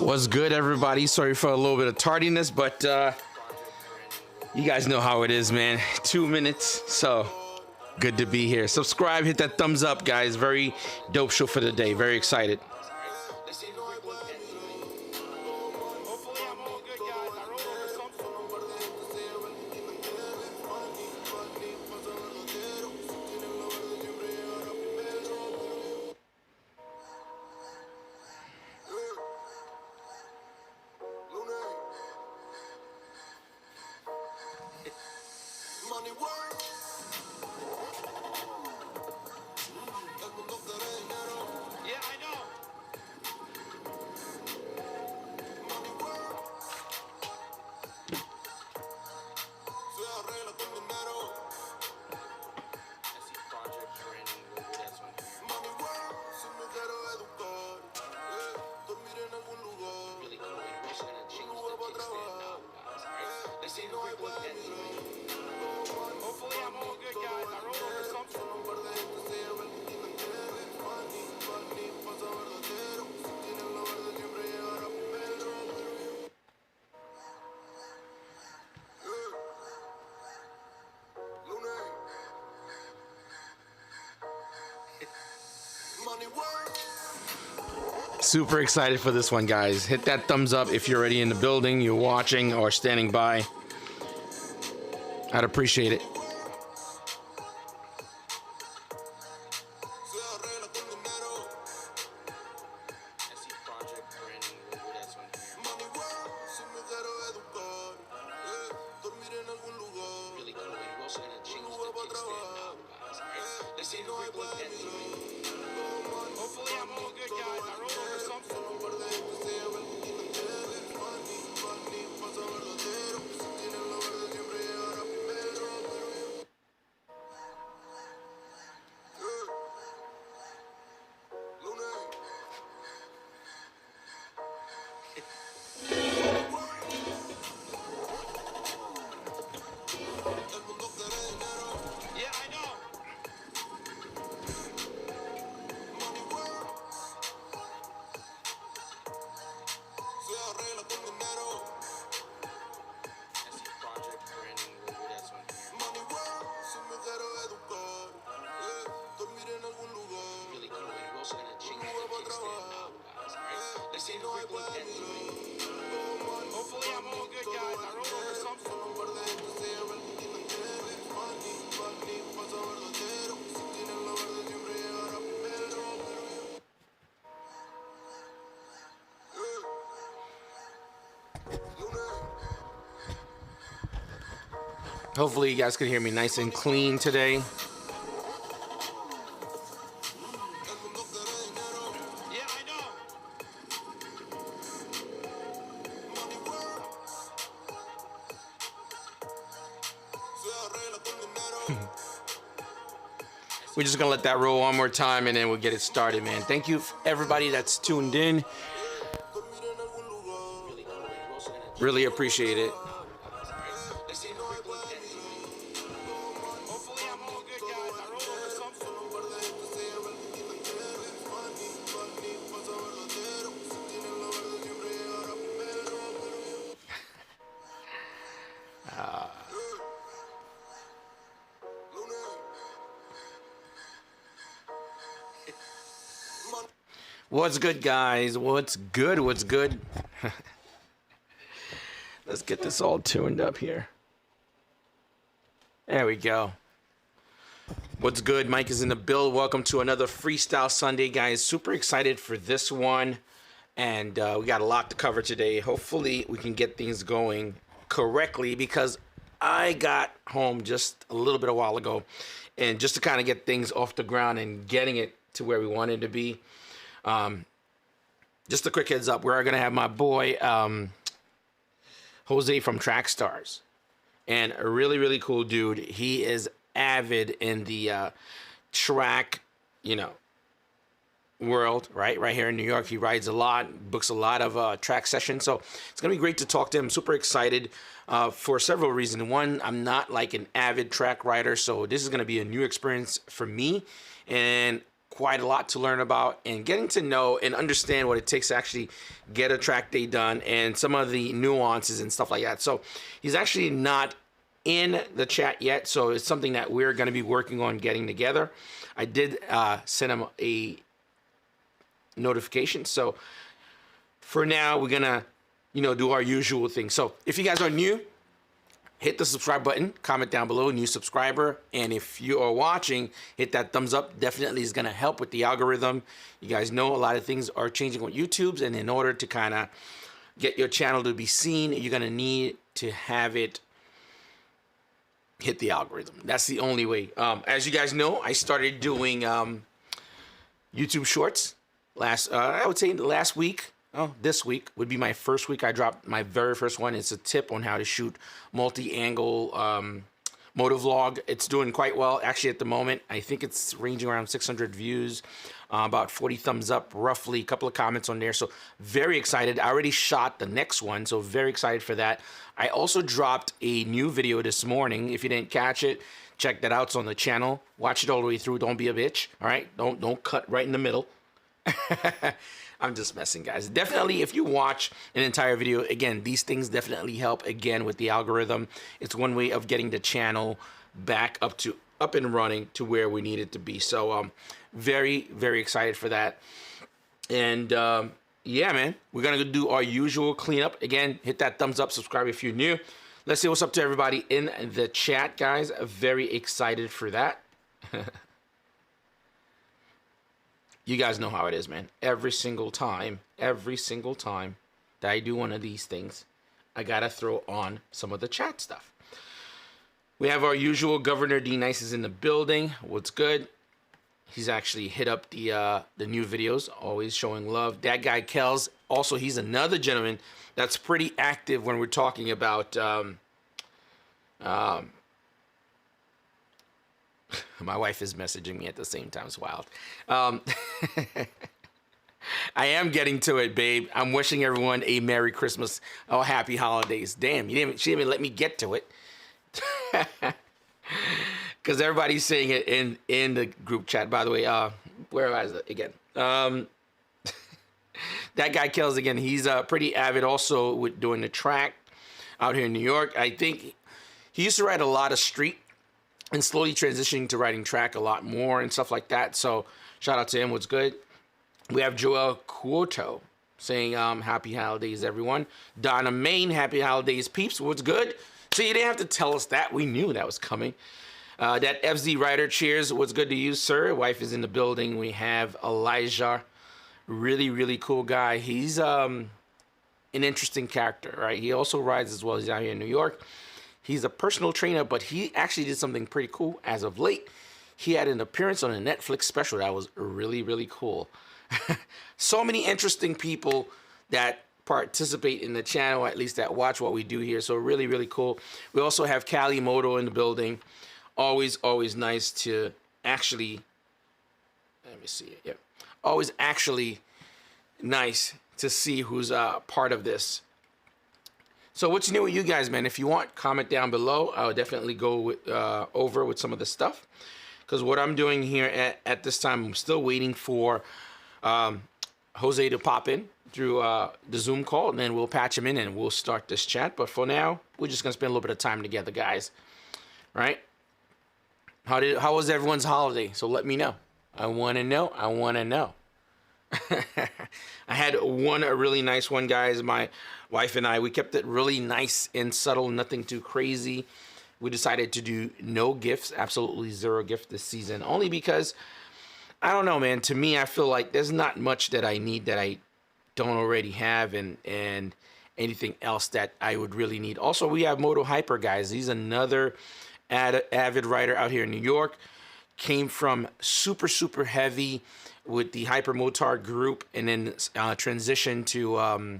What's good, everybody? Sorry for a little bit of tardiness, but you guys know how it is, man. 2 minutes, so good to be here. Subscribe, hit that thumbs up, guys. Very dope show for the day. Very excited. Super excited for this one, guys. Hit that thumbs up if you're already in the building, you're watching, or standing by. I'd appreciate it. Hopefully you guys can hear me nice and clean today. We're just gonna let that roll one more time and then we'll get it started, man. Thank you everybody that's tuned in. Really appreciate it. What's good, guys? What's good? What's good? Let's get this all tuned up here. There we go. What's good? Mike is in the build. Welcome to another Freestyle Sunday, guys. Super excited for this one. And we got a lot to cover today. Hopefully we can get things going correctly because I got home just a little bit a while ago. And just to kind of get things off the ground and getting it to where we wanted to be. Just a quick heads up, we're gonna have my boy Jose from Track Stars, and a really cool dude. He is avid in the track, world, right here in New York. He rides a lot, books a lot of track sessions, so it's gonna be great to talk to him. Super excited for several reasons. One, I'm not like an avid track rider, so this is gonna be a new experience for me, and quite a lot to learn about, and getting to know and understand what it takes to actually get a track day done and some of the nuances and stuff like that. So he's actually not in the chat yet, so it's something that we're going to be working on getting together. I did send him a notification. So for now, we're gonna, do our usual thing. So if you guys are new, hit the subscribe button, comment down below, new subscriber. And if you are watching, hit that thumbs up. Definitely is gonna help with the algorithm. You guys know a lot of things are changing on YouTube's, and in order to kind of get your channel to be seen, you're gonna need to have it hit the algorithm. That's the only way. As you guys know, I started doing YouTube Shorts I would say last week. This week would be my first week. I dropped my very first one. It's a tip on how to shoot multi-angle motovlog. It's doing quite well actually at the moment. I think it's ranging around 600 views, about 40 thumbs up roughly, a couple of comments on there. So very excited. I already shot the next one, so very excited for that. I also dropped a new video this morning. If you didn't catch it, check that out. It's on the channel. Watch it all the way through. Don't be a bitch. All right, don't cut right in the middle. I'm just messing, guys. Definitely, if you watch an entire video, again, these things definitely help, again, with the algorithm. It's one way of getting the channel back up and running to where we need it to be. So very, very excited for that. And yeah, man, we're gonna do our usual cleanup. Again, hit that thumbs up, subscribe if you're new. Let's say what's up to everybody in the chat, guys. Very excited for that. You guys know how it is, man. Every single time that I do one of these things, I gotta throw on some of the chat stuff. We have our usual Governor D Nice is in the building. What's good? He's actually hit up the new videos, always showing love. That guy Kells, also, he's another gentleman that's pretty active when we're talking about my wife is messaging me at the same time. It's wild. I am getting to it, babe. I'm wishing everyone a Merry Christmas. Oh, Happy Holidays. Damn, she didn't even let me get to it. Because everybody's saying it in the group chat. By the way, where was it again? That guy Kells again. He's pretty avid also with doing the track out here in New York. I think he used to ride a lot of street and slowly transitioning to riding track a lot more and stuff like that. So shout out to him. What's good? We have Joel Cuoto saying happy holidays, everyone. Donna Main, happy holidays, peeps. What's good? So you didn't have to tell us that. We knew that was coming. That FZ Rider, cheers. What's good to you, sir? Wife is in the building. We have Elijah. Really, really cool guy. He's an interesting character, right? He also rides as well. He's out here in New York. He's a personal trainer, but he actually did something pretty cool as of late. He had an appearance on a Netflix special that was really, really cool. So many interesting people that participate in the channel, at least that watch what we do here. So really, really cool. We also have Cali Moto in the building. Always, always nice to actually, let me see it. Yeah. Always actually nice to see who's part of this. So what's new with you guys, man? If you want, comment down below. I'll definitely go over with some of the stuff. Because what I'm doing here at this time, I'm still waiting for Jose to pop in through the Zoom call. And then we'll patch him in and we'll start this chat. But for now, we're just going to spend a little bit of time together, guys. Right? How was everyone's holiday? So let me know. I want to know. I want to know. I had a really nice one, guys. My wife and I, we kept it really nice and subtle, nothing too crazy. We decided to do no gifts, absolutely zero gift this season, only because, I don't know, man. To me, I feel like there's not much that I need that I don't already have, and anything else that I would really need. Also, we have Moto Hyper, guys. He's another avid rider out here in New York. Came from super, super heavy with the Hyper Motard group, and then transitioned to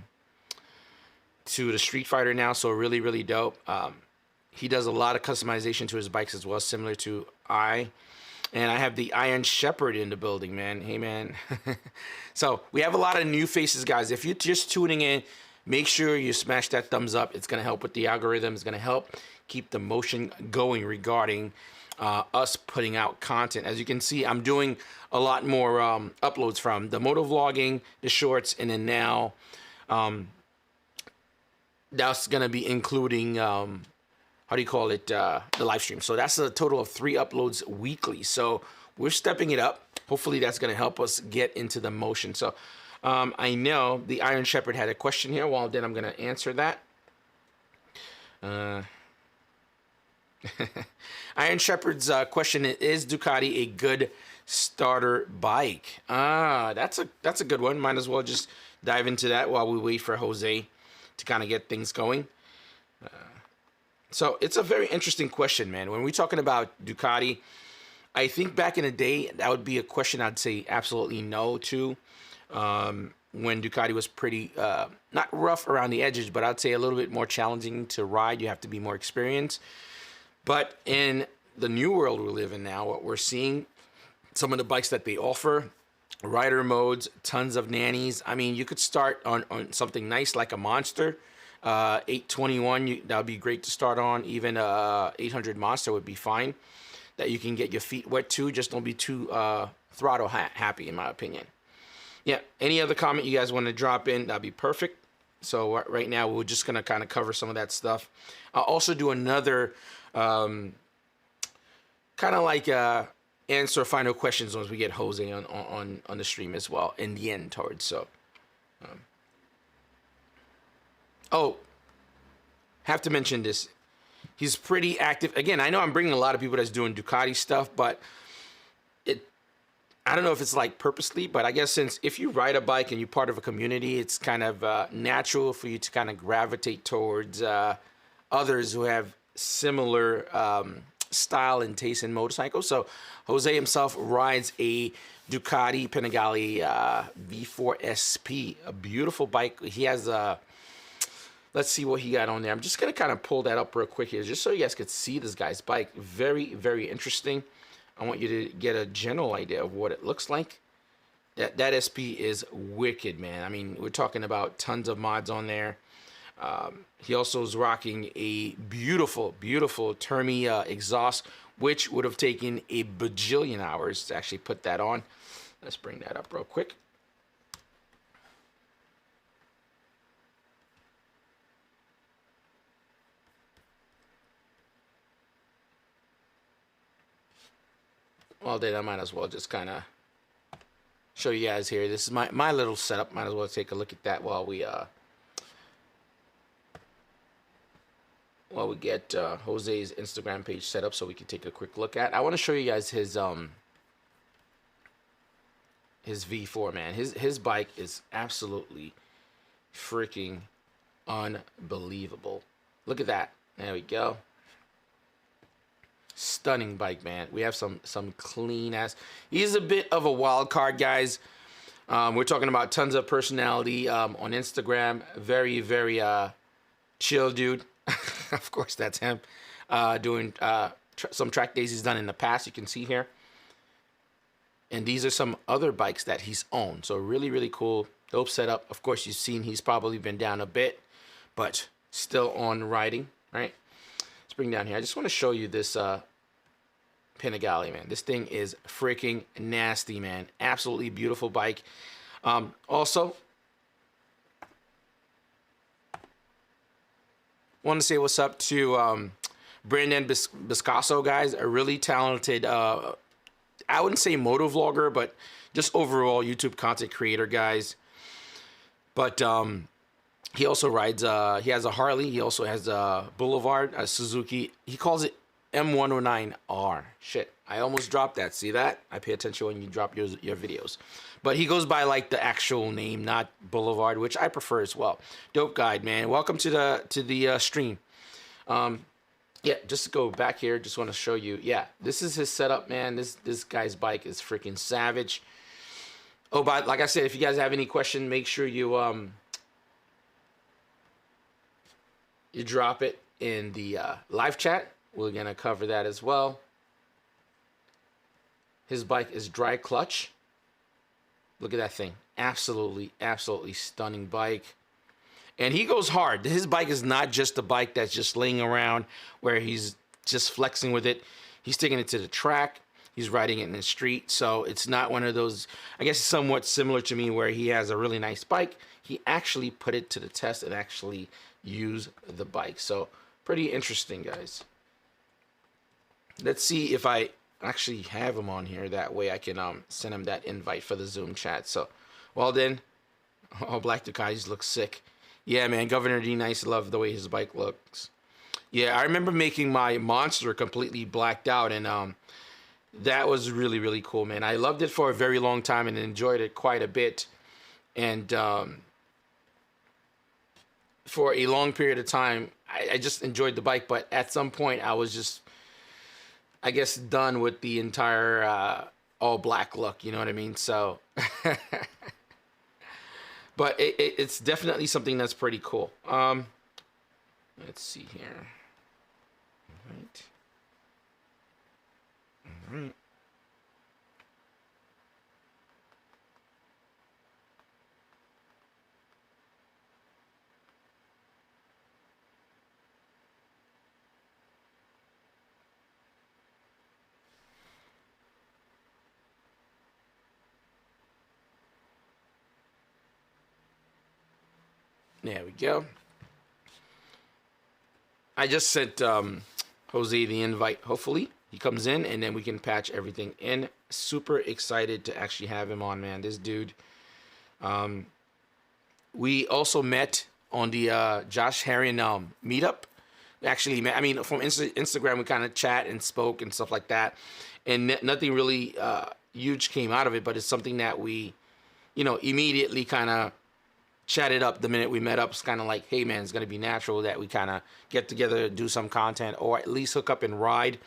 the Street Fighter now. So really, really dope. He does a lot of customization to his bikes as well, similar to I. And I have the Iron Shepherd in the building, man. Hey, man. So we have a lot of new faces, guys. If you're just tuning in, make sure you smash that thumbs up. It's going to help with the algorithm. It's going to help keep the motion going regarding us putting out content. As you can see, I'm doing a lot more uploads from the moto vlogging, the shorts, and then now that's gonna be including how do you call it, the live stream. So that's a total of 3 uploads weekly. So we're stepping it up. Hopefully that's gonna help us get into the motion. So I know the Iron Shepherd had a question here. Well, then I'm gonna answer that. Iron Shepherd's question is Ducati a good starter bike? That's a good one. Might as well just dive into that while we wait for Jose to kind of get things going. So it's a very interesting question, man. When we're talking about Ducati, I think back in the day, that would be a question I'd say absolutely no to. When Ducati was pretty, not rough around the edges, but I'd say a little bit more challenging to ride. You have to be more experienced. But in the new world we live in now, what we're seeing, some of the bikes that they offer, rider modes, tons of nannies. I mean, you could start on something nice like a Monster. 821, that would be great to start on. Even 800 Monster would be fine. That you can get your feet wet too. Just don't be too throttle happy, in my opinion. Yeah, any other comment you guys want to drop in, that'd be perfect. So right now, we're just going to kind of cover some of that stuff. I'll also do another kind of like answer final questions once we get Jose on the stream as well in the end towards. So, oh, have to mention this. He's pretty active. Again, I know I'm bringing a lot of people that's doing Ducati stuff, but I don't know if it's like purposely, but I guess since if you ride a bike and you're part of a community, it's kind of natural for you to kind of gravitate towards others who have similar style and taste in motorcycles. So Jose himself rides a Ducati Panigale V4 SP, a beautiful bike. He has a, let's see what he got on there. I'm just going to kind of pull that up real quick here just so you guys could see this guy's bike. Very, very interesting. I want you to get a general idea of what it looks like. That SP is wicked, man. I mean, we're talking about tons of mods on there. He also is rocking a beautiful, beautiful Termi exhaust, which would have taken a bajillion hours to actually put that on. Let's bring that up real quick. Well, then I might as well just kind of show you guys here. This is my little setup. Might as well take a look at that while we get Jose's Instagram page set up so we can take a quick look at. I want to show you guys his V4, man. His bike is absolutely freaking unbelievable. Look at that. There we go. Stunning bike, man. We have some clean ass. He's a bit of a wild card, guys. We're talking about tons of personality on Instagram. Very, very chill dude. Of course, that's him. Doing some track days he's done in the past. You can see here. And these are some other bikes that he's owned. So really, really cool. Dope setup. Of course, you've seen he's probably been down a bit, but still on riding, right? Let's bring down here. I just want to show you this Panigale, man. This thing is freaking nasty, man. Absolutely beautiful bike. Also, want to say what's up to Brandon Biscasso, guys. A really talented, I wouldn't say moto vlogger, but just overall YouTube content creator, guys. But he also rides, he has a Harley. He also has a Boulevard, a Suzuki. He calls it M109R. Shit, I almost dropped that. See that? I pay attention when you drop your videos. But he goes by like the actual name, not Boulevard, which I prefer as well. Dope guide, man. Welcome to the stream. Yeah, just to go back here, just want to show you. Yeah, this is his setup, man. This guy's bike is freaking savage. Oh, but like I said, if you guys have any question, make sure you you drop it in the live chat. We're gonna cover that as well. His bike is dry clutch. Look at that thing. Absolutely, absolutely stunning bike. And he goes hard. His bike is not just a bike that's just laying around where he's just flexing with it. He's taking it to the track. He's riding it in the street. So it's not one of those, I guess, somewhat similar to me where he has a really nice bike. He actually put it to the test and actually used the bike. So pretty interesting, guys. Let's see if I actually have him on here. That way I can send him that invite for the Zoom chat. So, well then, oh, Black Ducatis look sick. Yeah, man, Governor D Nice, love the way his bike looks. Yeah, I remember making my Monster completely blacked out, and that was really, really cool, man. I loved it for a very long time and enjoyed it quite a bit. And for a long period of time, I just enjoyed the bike. But at some point, I was just, I guess, done with the entire all black look. You know what I mean? So, but it's definitely something that's pretty cool. Let's see here. All right. All right. There we go. I just sent Jose the invite. Hopefully he comes in and then we can patch everything in. Super excited to actually have him on, man. This dude. We also met on the Josh Herring meetup. We actually met, I mean, from Instagram, we kind of chat and spoke and stuff like that. And nothing really huge came out of it, but it's something that we, you know, immediately kind of chatted up the minute we met up. It's kind of like, hey man, it's going to be natural that we kind of get together, do some content, or at least hook up and ride.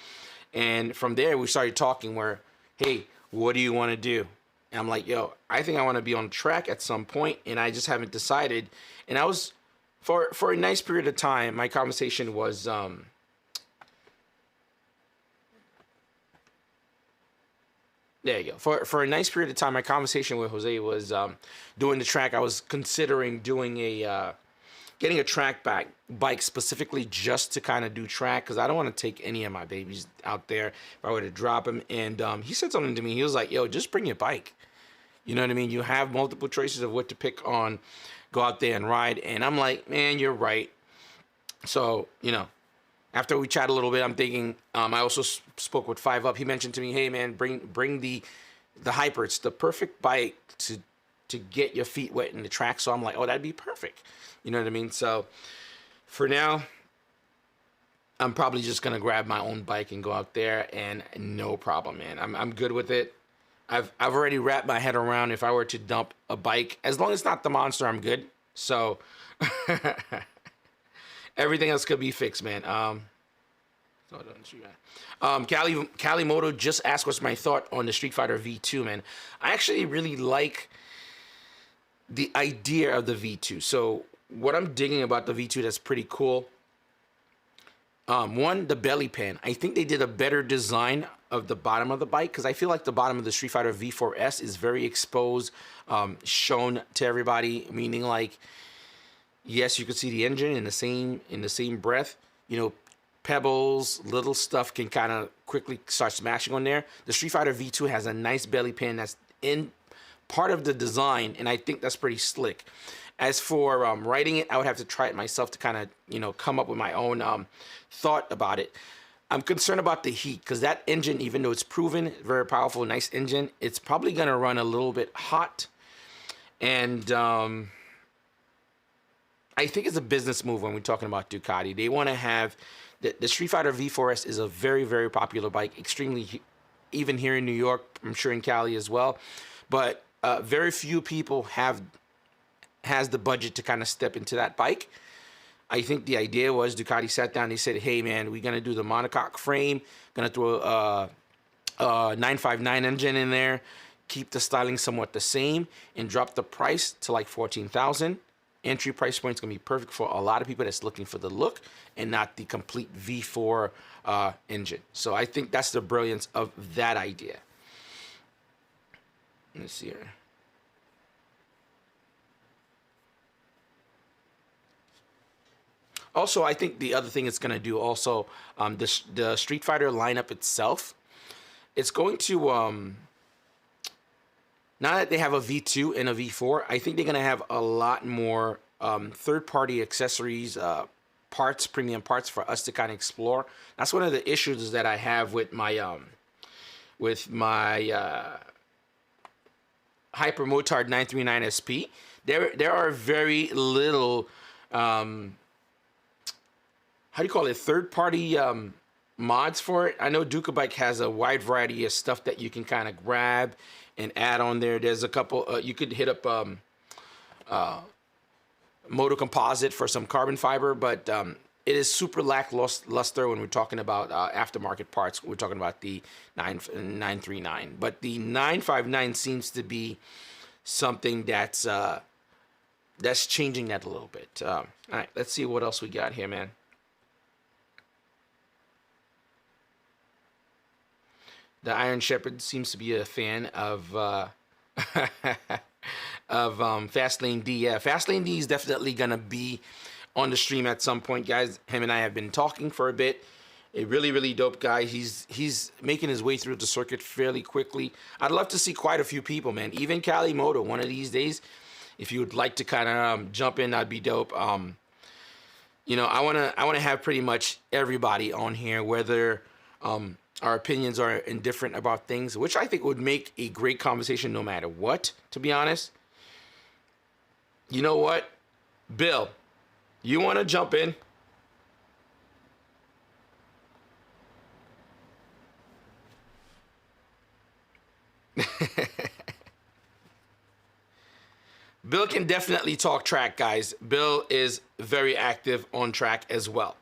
And from there we started talking where, hey, what do you want to do? And I'm like, yo, I think I want to be on track at some point, and I just haven't decided. And I was, for a nice period of time, my conversation was there you go. For a nice period of time, my conversation with Jose was doing the track. I was considering doing a getting a track bike specifically just to kind of do track, because I don't want to take any of my babies out there if I were to drop them. And he said something to me. He was like, yo, just bring your bike. You know what I mean? You have multiple choices of what to pick on. Go out there and ride. And I'm like, man, you're right. So, you know, after we chat a little bit, I'm thinking, I also spoke with 5 Up. He mentioned to me, hey, man, bring the Hyper. It's the perfect bike to get your feet wet in the track. So I'm like, oh, that'd be perfect. You know what I mean? So for now, I'm probably just going to grab my own bike and go out there, and no problem, man. I'm good with it. I've already wrapped my head around if I were to dump a bike, as long as it's not the Monster, I'm good. So everything else could be fixed, man. Cali Moto just asked what's my thought on the Street Fighter V2, man. I actually really like the idea of the V2. So what I'm digging about the V2 that's pretty cool, one, the belly pan. I think they did a better design of the bottom of the bike, because I feel like the bottom of the Street Fighter V4S is very exposed, shown to everybody, meaning like, yes, you can see the engine in the same breath. You know, pebbles, little stuff can kind of quickly start smashing on there. The Street Fighter V2 has a nice belly pan that's in part of the design, and I think that's pretty slick. As for riding it, I would have to try it myself to kind of, you know, come up with my own thought about it. I'm concerned about the heat, because that engine, even though it's proven, very powerful, nice engine, it's probably going to run a little bit hot. And I think it's a business move when we're talking about Ducati. They want to have, the Street Fighter V4S is a very, very popular bike, extremely, even here in New York, I'm sure in Cali as well. But very few people has the budget to kind of step into that bike. I think the idea was Ducati sat down, they said, hey man, we're going to do the monocoque frame, going to throw a 959 engine in there, keep the styling somewhat the same, and drop the price to like $14,000. Entry price point is going to be perfect for a lot of people that's looking for the look and not the complete V4 engine. So I think that's the brilliance of that idea. Let's see here. Also, I think the other thing it's going to do also, the Street Fighter lineup itself, it's going to, now that they have a V2 and a V4, I think they're going to have a lot more third-party accessories, parts, premium parts for us to kind of explore. That's one of the issues that I have with my Hyper Motard 939 SP. There are very little, how do you call it, third-party mods for it. I know Ducati has a wide variety of stuff that you can kind of grab and add on there. There's a couple, you could hit up Moto Composite for some carbon fiber, but it is super lackluster when we're talking about aftermarket parts. We're talking about the 939, but the 959 seems to be something that's changing that a little bit. All right, let's see what else we got here, man. The Iron Shepherd seems to be a fan of Fastlane D. Yeah, Fastlane D is definitely gonna be on the stream at some point, guys. Him and I have been talking for a bit. A really dope guy. He's making his way through the circuit fairly quickly. I'd love to see quite a few people, man. Even Kalimoto, one of these days, if you would like to kind of jump in, that'd be dope. You know, I wanna have pretty much everybody on here, whether our opinions are indifferent about things, which I think would make a great conversation no matter what, to be honest. You know what? Bill, you want to jump in? Bill can definitely talk track, guys. Bill is very active on track as well.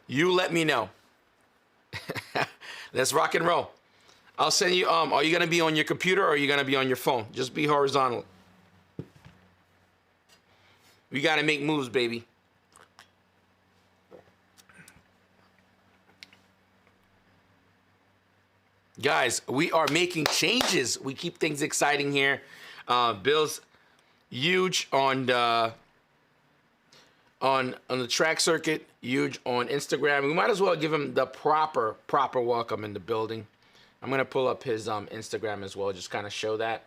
You let me know. Let's rock and roll. I'll send you, are you going to be on your computer or are you going to be on your phone? Just be horizontal. We got to make moves, baby. Guys, we are making changes. We keep things exciting here. Bill's huge on the track circuit, huge on Instagram. We might as well give him the proper welcome in the building. I'm gonna pull up his Instagram as well, just kind of show that.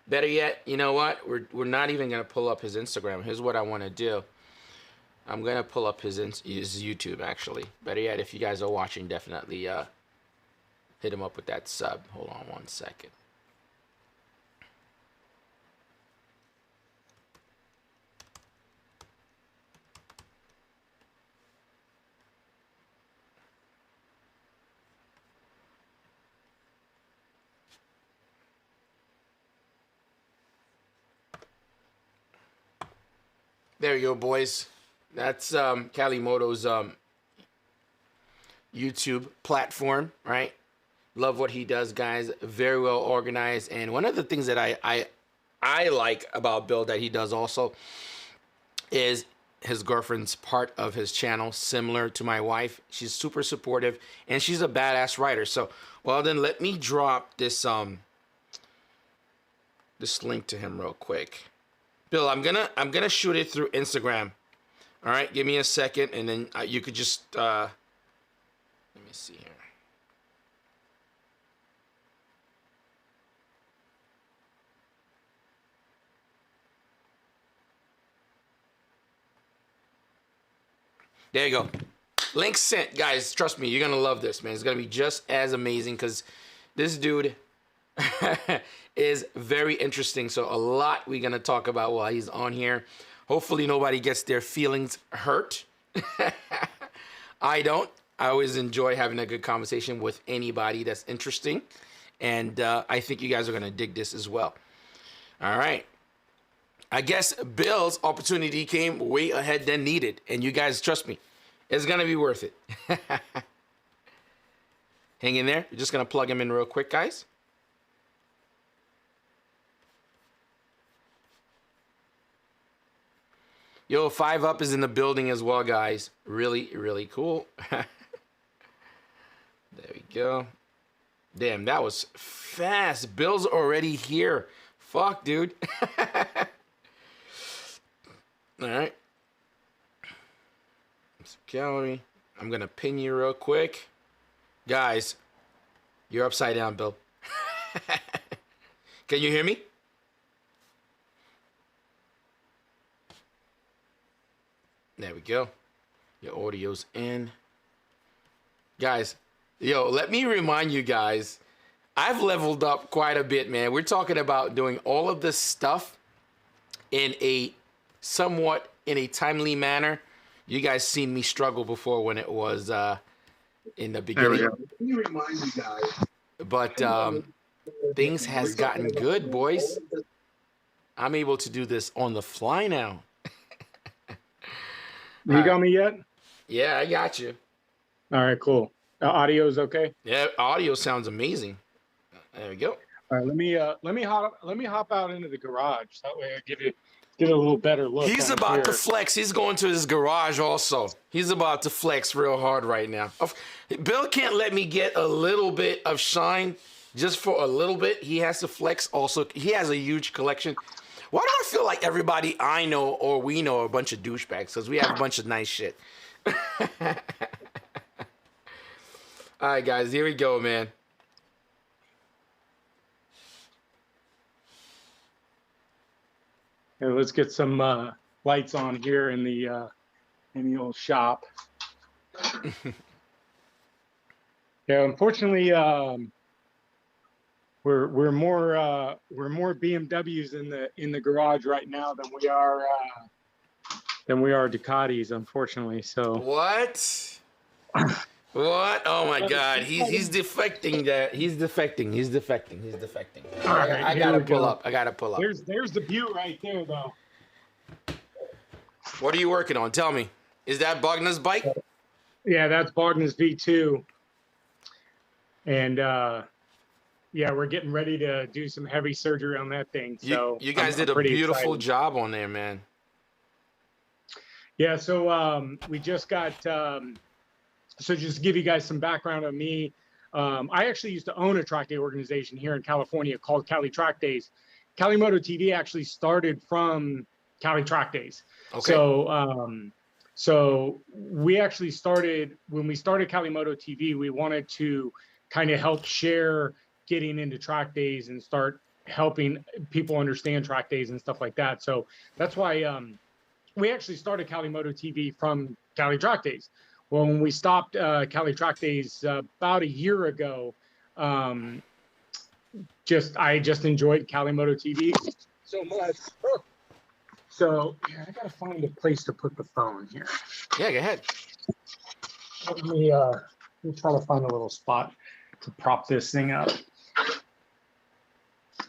Better yet, you know what? We're not even gonna pull up his Instagram. Here's what I want to do. I'm gonna pull up his YouTube actually. Better yet, if you guys are watching, definitely hit him up with that sub. Hold on one second. There you go, boys. That's Kalimoto's YouTube platform, right? Love what he does, guys. Very well organized. And one of the things that I like about Bill that he does also is his girlfriend's part of his channel, similar to my wife. She's super supportive and she's a badass writer. So, well then let me drop this this link to him real quick. Bill, I'm gonna shoot it through Instagram. All right, give me a second, and then you could just let me see here. There you go. Link sent, guys. Trust me, you're gonna love this, man. It's gonna be just as amazing because this dude is very interesting. So a lot we're gonna talk about while he's on here. Hopefully nobody gets their feelings hurt. I don't. I always enjoy having a good conversation with anybody that's interesting, and I think you guys are gonna dig this as well. All right. I guess Bill's opportunity came way ahead than needed, and you guys trust me, it's gonna be worth it. Hang in there. We're just gonna plug him in real quick, guys. Yo, 5 Up is in the building as well, guys. Really cool. There we go. Damn, that was fast. Bill's already here. Fuck, dude. All right. Gallery. I'm gonna pin you real quick, guys. You're upside down, Bill. Can you hear me? There we go. Your audio's in. Guys, yo, let me remind you guys, I've leveled up quite a bit, man. We're talking about doing all of this stuff in a somewhat in a timely manner. You guys seen me struggle before when it was in the beginning. Let me remind you guys. But things has gotten good, boys. I'm able to do this on the fly now. You got me yet? Yeah, I got you. All right, cool. Audio's okay? Yeah, audio sounds amazing. There we go. All right, let me hop out into the garage. That way I get a little better look. He's about to flex. He's going to his garage also. He's about to flex real hard right now. Bill can't let me get a little bit of shine just for a little bit. He has to flex also. He has a huge collection. Why do I feel like everybody I know or we know are a bunch of douchebags? Because we have a bunch of nice shit. All right, guys, here we go, man. Yeah, let's get some lights on here in the old shop. Yeah, unfortunately, we're more BMWs in the garage right now than we are Ducatis, unfortunately. So what? What? Oh my God! He's defecting. He's defecting. All right, I gotta pull up. I gotta pull up. There's the view right there, though. What are you working on? Tell me. Is that Bogna's bike? Yeah, that's Bogna's V2. And yeah, we're getting ready to do some heavy surgery on that thing. So you guys did a beautiful job on there, man. Yeah. So we just got. So just to give you guys some background on me, I actually used to own a track day organization here in California called Cali Track Days. Cali Moto TV actually started from Cali Track Days. Okay. So we actually started, when we started Cali Moto TV, we wanted to kind of help share getting into track days and start helping people understand track days and stuff like that. So that's why we actually started Cali Moto TV from Cali Track Days. Well, when we stopped Cali Track Days about a year ago, I just enjoyed Cali Moto TV so much. So yeah, I gotta find a place to put the phone here. Yeah, go ahead. Let me try to find a little spot to prop this thing up.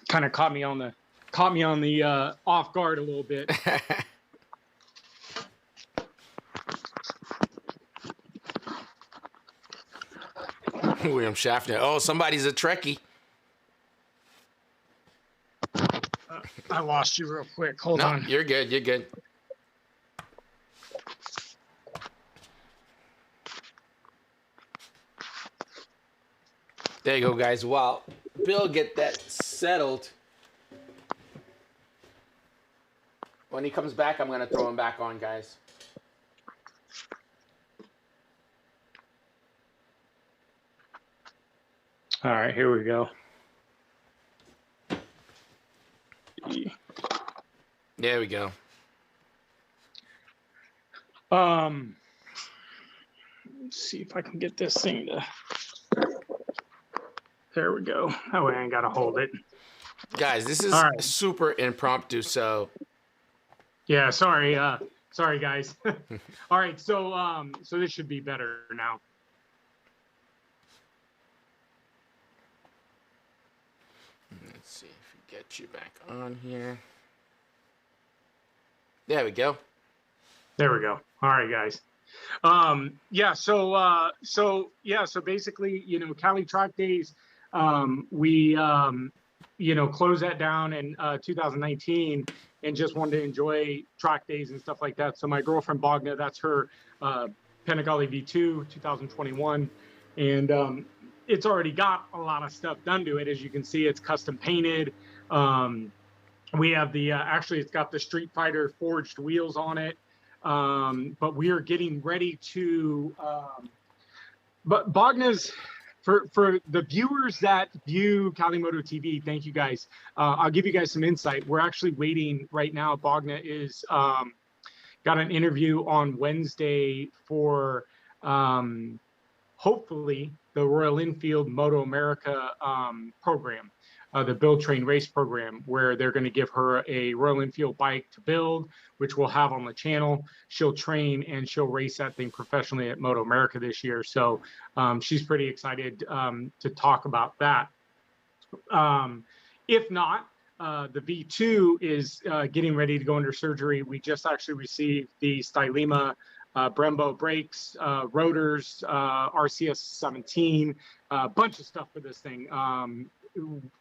Kind of caught me on the off guard a little bit. William Schaffner. Oh, somebody's a Trekkie. I lost you real quick. Hold on. You're good. You're good. There you go, guys. While Bill get that settled, when he comes back, I'm going to throw him back on, guys. All right, here we go. There we go. Let's see if I can get this thing to. There we go. That way I ain't gotta hold it. Guys, this is super impromptu, so. Yeah, sorry, guys. All right, so this should be better now. Let's see if we get you back on here. There we go. There we go. All right, guys. Yeah. So basically, Cali Track Days, we closed that down in 2019 and just wanted to enjoy track days and stuff like that. So my girlfriend Bogna, that's her Panigale V2 2021, and it's already got a lot of stuff done to it. As you can see, it's custom painted. We have the actually it's got the Street Fighter forged wheels on it. But we are getting ready to, but Bogna's, for the viewers that view Kalimoto TV, thank you guys. I'll give you guys some insight. We're actually waiting right now. Bogna is got an interview on Wednesday for hopefully the Royal Enfield Moto America program, the Build Train Race program, where they're going to give her a Royal Enfield bike to build, which we'll have on the channel. She'll train and she'll race that thing professionally at Moto America this year. So she's pretty excited to talk about that. If not, the V2 is getting ready to go under surgery. We just actually received the Stylema Brembo brakes, rotors, RCS 17, a bunch of stuff for this thing.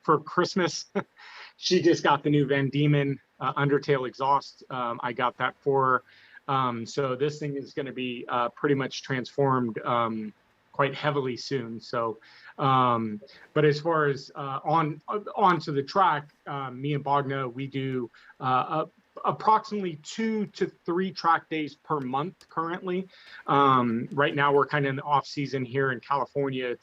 For Christmas, she just got the new Van Diemen Undertale exhaust. I got that for her. So this thing is going to be pretty much transformed quite heavily soon. So, but as far as onto the track, me and Bogna, we do approximately 2 to 3 track days per month currently. Right now we're kind of in the off season here in California.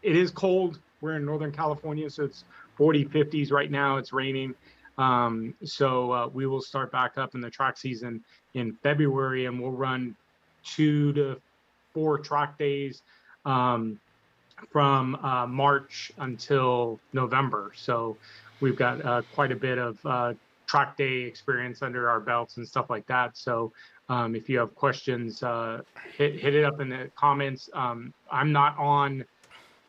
It is cold. We're in Northern California, so it's 40, 50s right now. It's raining. So we will start back up in the track season in February, and we'll run 2 to 4 track days from March until November. So we've got quite a bit of track day experience under our belts and stuff like that. So if you have questions, hit it up in the comments. I'm not on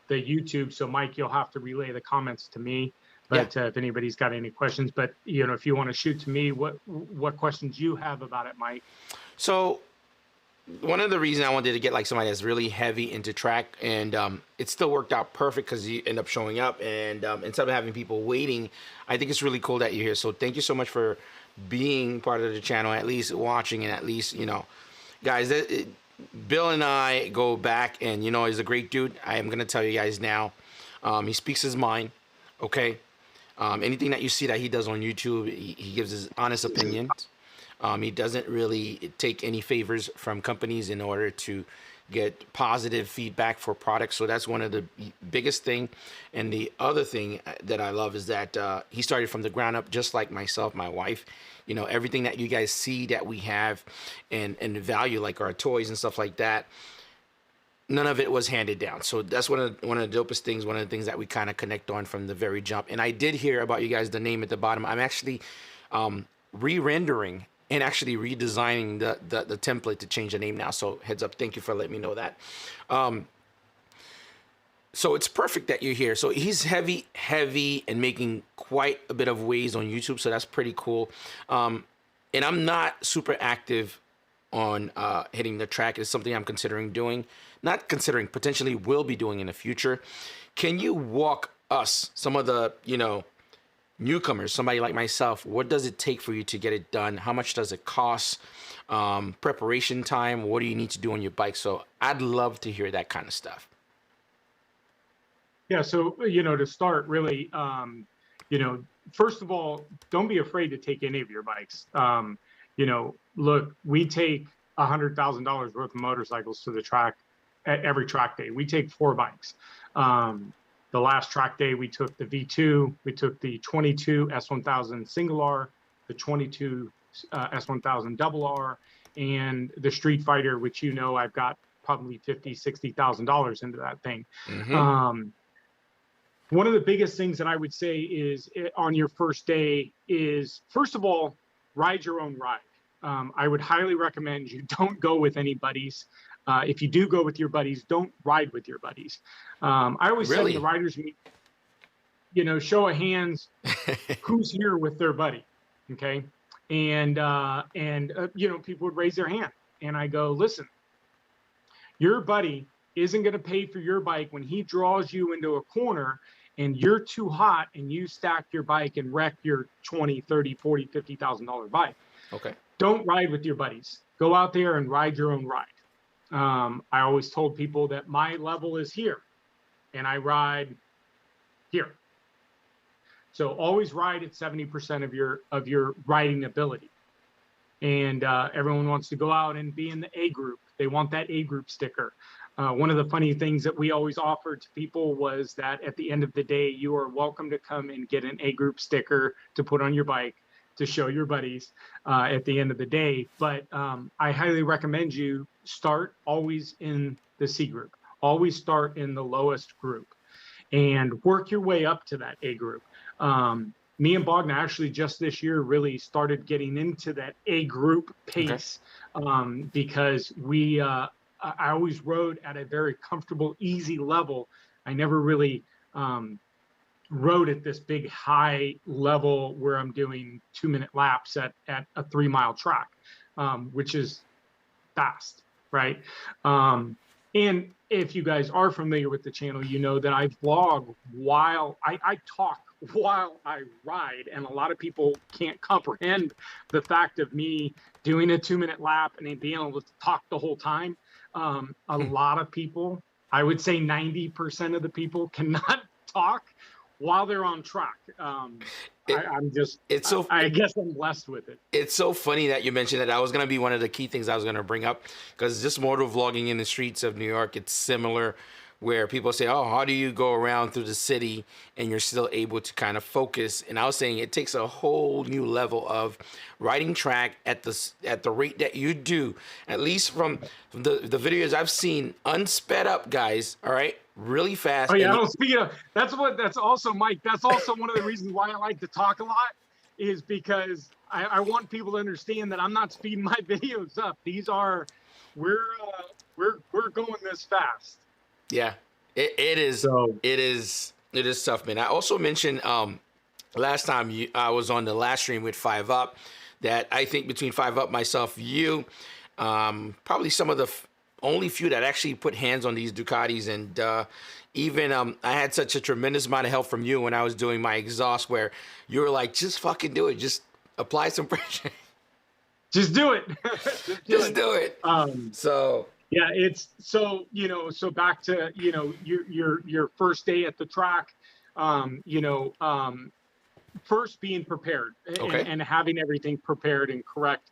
the YouTube, so Mike, you'll have to relay the comments to me. But if anybody's got any questions, but if you want to shoot to me, what questions you have about it, Mike? So one of the reasons I wanted to get like somebody that's really heavy into track, and it still worked out perfect because you end up showing up, and instead of having people waiting, I think it's really cool that you're here. So thank you so much for being part of the channel, at least watching, and at least, guys, Bill and I go back, and he's a great dude. I am gonna tell you guys now, he speaks his mind. Okay, anything that you see that he does on YouTube, he gives his honest opinions. He doesn't really take any favors from companies in order to get positive feedback for products. So that's one of the biggest thing. And the other thing that I love is that he started from the ground up, just like myself, my wife. Everything that you guys see that we have and the value, like our toys and stuff like that, none of it was handed down. So that's one of the dopest things, one of the things that we kind of connect on from the very jump. And I did hear about you guys, the name at the bottom. I'm actually re-rendering and actually redesigning the template to change the name now. So heads up, thank you for letting me know that. So it's perfect that you're here. So he's heavy and making quite a bit of waves on YouTube. So that's pretty cool. And I'm not super active on hitting the track. It's something I'm considering doing. Not considering, potentially will be doing in the future. Can you walk us, some of the, newcomers, somebody like myself, what does it take for you to get it done? How much does it cost? Preparation time? What do you need to do on your bike? So I'd love to hear that kind of stuff. Yeah, so, to start really, first of all, don't be afraid to take any of your bikes. Look, we take $100,000 worth of motorcycles to the track at every track day. We take 4 bikes. The last track day, we took the V2, we took the 22 S1000 single R, the 22 S1000 double R, and the Street Fighter, which I've got probably $50,000, $60,000 into that thing. Mm-hmm. One of the biggest things that I would say is on your first day is, first of all, ride your own ride. I would highly recommend you don't go with any buddies. If you do go with your buddies, don't ride with your buddies. I always say in the riders meet, show of hands, who's here with their buddy, okay? And people would raise their hand, and I go, listen, your buddy isn't going to pay for your bike when he draws you into a corner and you're too hot and you stack your bike and wreck your $20, $30, $40, $50,000 bike. Okay. Don't ride with your buddies. Go out there and ride your own ride. I always told people that my level is here and I ride here. So always ride at 70% of your riding ability. and everyone wants to go out and be in the A group. They want that A group sticker. One of the funny things that we always offered to people was that at the end of the day, you are welcome to come and get an A group sticker to put on your bike to show your buddies at the end of the day. But I highly recommend you start always in the C group. Always start in the lowest group and work your way up to that A group. Me and Bogna actually just this year really started getting into that A group pace because I always rode at a very comfortable, easy level. I never really rode at this big high level where I'm doing 2-minute laps at a 3-mile track, which is fast, right? And if you guys are familiar with the channel, you know that I vlog while I talk while I ride, and a lot of people can't comprehend the fact of me doing a 2-minute lap and then being able to talk the whole time. A lot of people, I would say 90% of the people, cannot talk while they're on track. I guess I'm blessed with it. It's so funny that you mentioned that. That was going to be one of the key things I was going to bring up, because just motor vlogging in the streets of New York, it's similar, where people say, oh, how do you go around through the city and you're still able to kind of focus? And I was saying it takes a whole new level of riding track at the rate that you do, at least from the videos I've seen, unsped up guys, all right, really fast. Oh yeah, that's also, Mike, that's also one of the reasons why I like to talk a lot, is because I want people to understand that I'm not speeding my videos up. These are, we're going this fast. Yeah, it is. So, it is tough, man. I also mentioned last time I was on the last stream with 5 Up that I think between 5 Up, myself, you, probably some of the only few that actually put hands on these Ducatis, and even I had such a tremendous amount of help from you when I was doing my exhaust, where you were like, just fucking do it, just apply some pressure, just do it, just do it. So. Yeah, it's so, so back to, your first day at the track, first being prepared and having everything prepared and correct.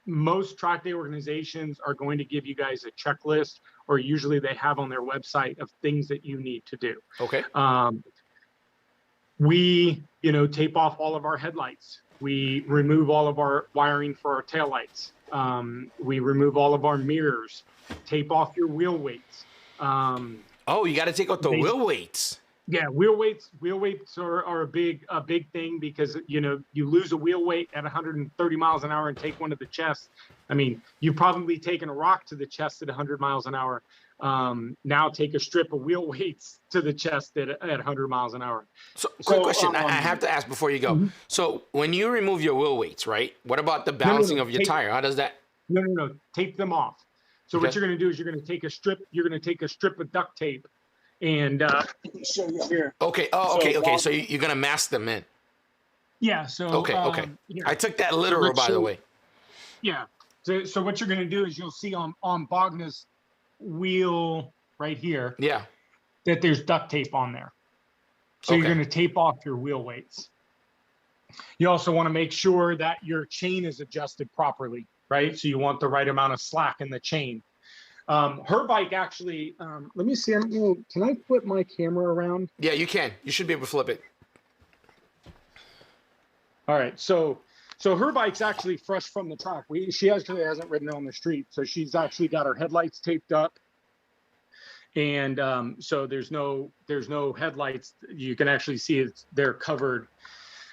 Most track day organizations are going to give you guys a checklist, or usually they have on their website, of things that you need to do. Okay. We, tape off all of our headlights. We remove all of our wiring for our taillights. We remove all of our mirrors, tape off your wheel weights. Oh, you got to take out the wheel weights. Yeah, wheel weights are a big thing, because you lose a wheel weight at 130 miles an hour and take one to the chest. I mean, you've probably taken a rock to the chest at 100 miles an hour. Now take a strip of wheel weights to the chest at 100 miles an hour. So quick question I have to ask before you go. Mm-hmm. So when you remove your wheel weights, right? What about the balancing of your tire? How does that? No. Tape them off. So what you're going to do is you're going to take a strip of duct tape, and show you here. Okay. Oh, okay. So you're going to mask them in. Yeah. So okay. Here. I took that literal, by the way. Yeah. So what you're going to do is you'll see on Bogna's wheel right here, that there's duct tape on there. So you're going to tape off your wheel weights. You also want to make sure that your chain is adjusted properly, right? So you want the right amount of slack in the chain. Her bike actually, let me see, can I flip my camera around? Yeah, you can. You should be able to flip it. All right, so her bike's actually fresh from the track. She actually hasn't ridden on the street, so she's actually got her headlights taped up, and so there's no headlights. You can actually see they're covered.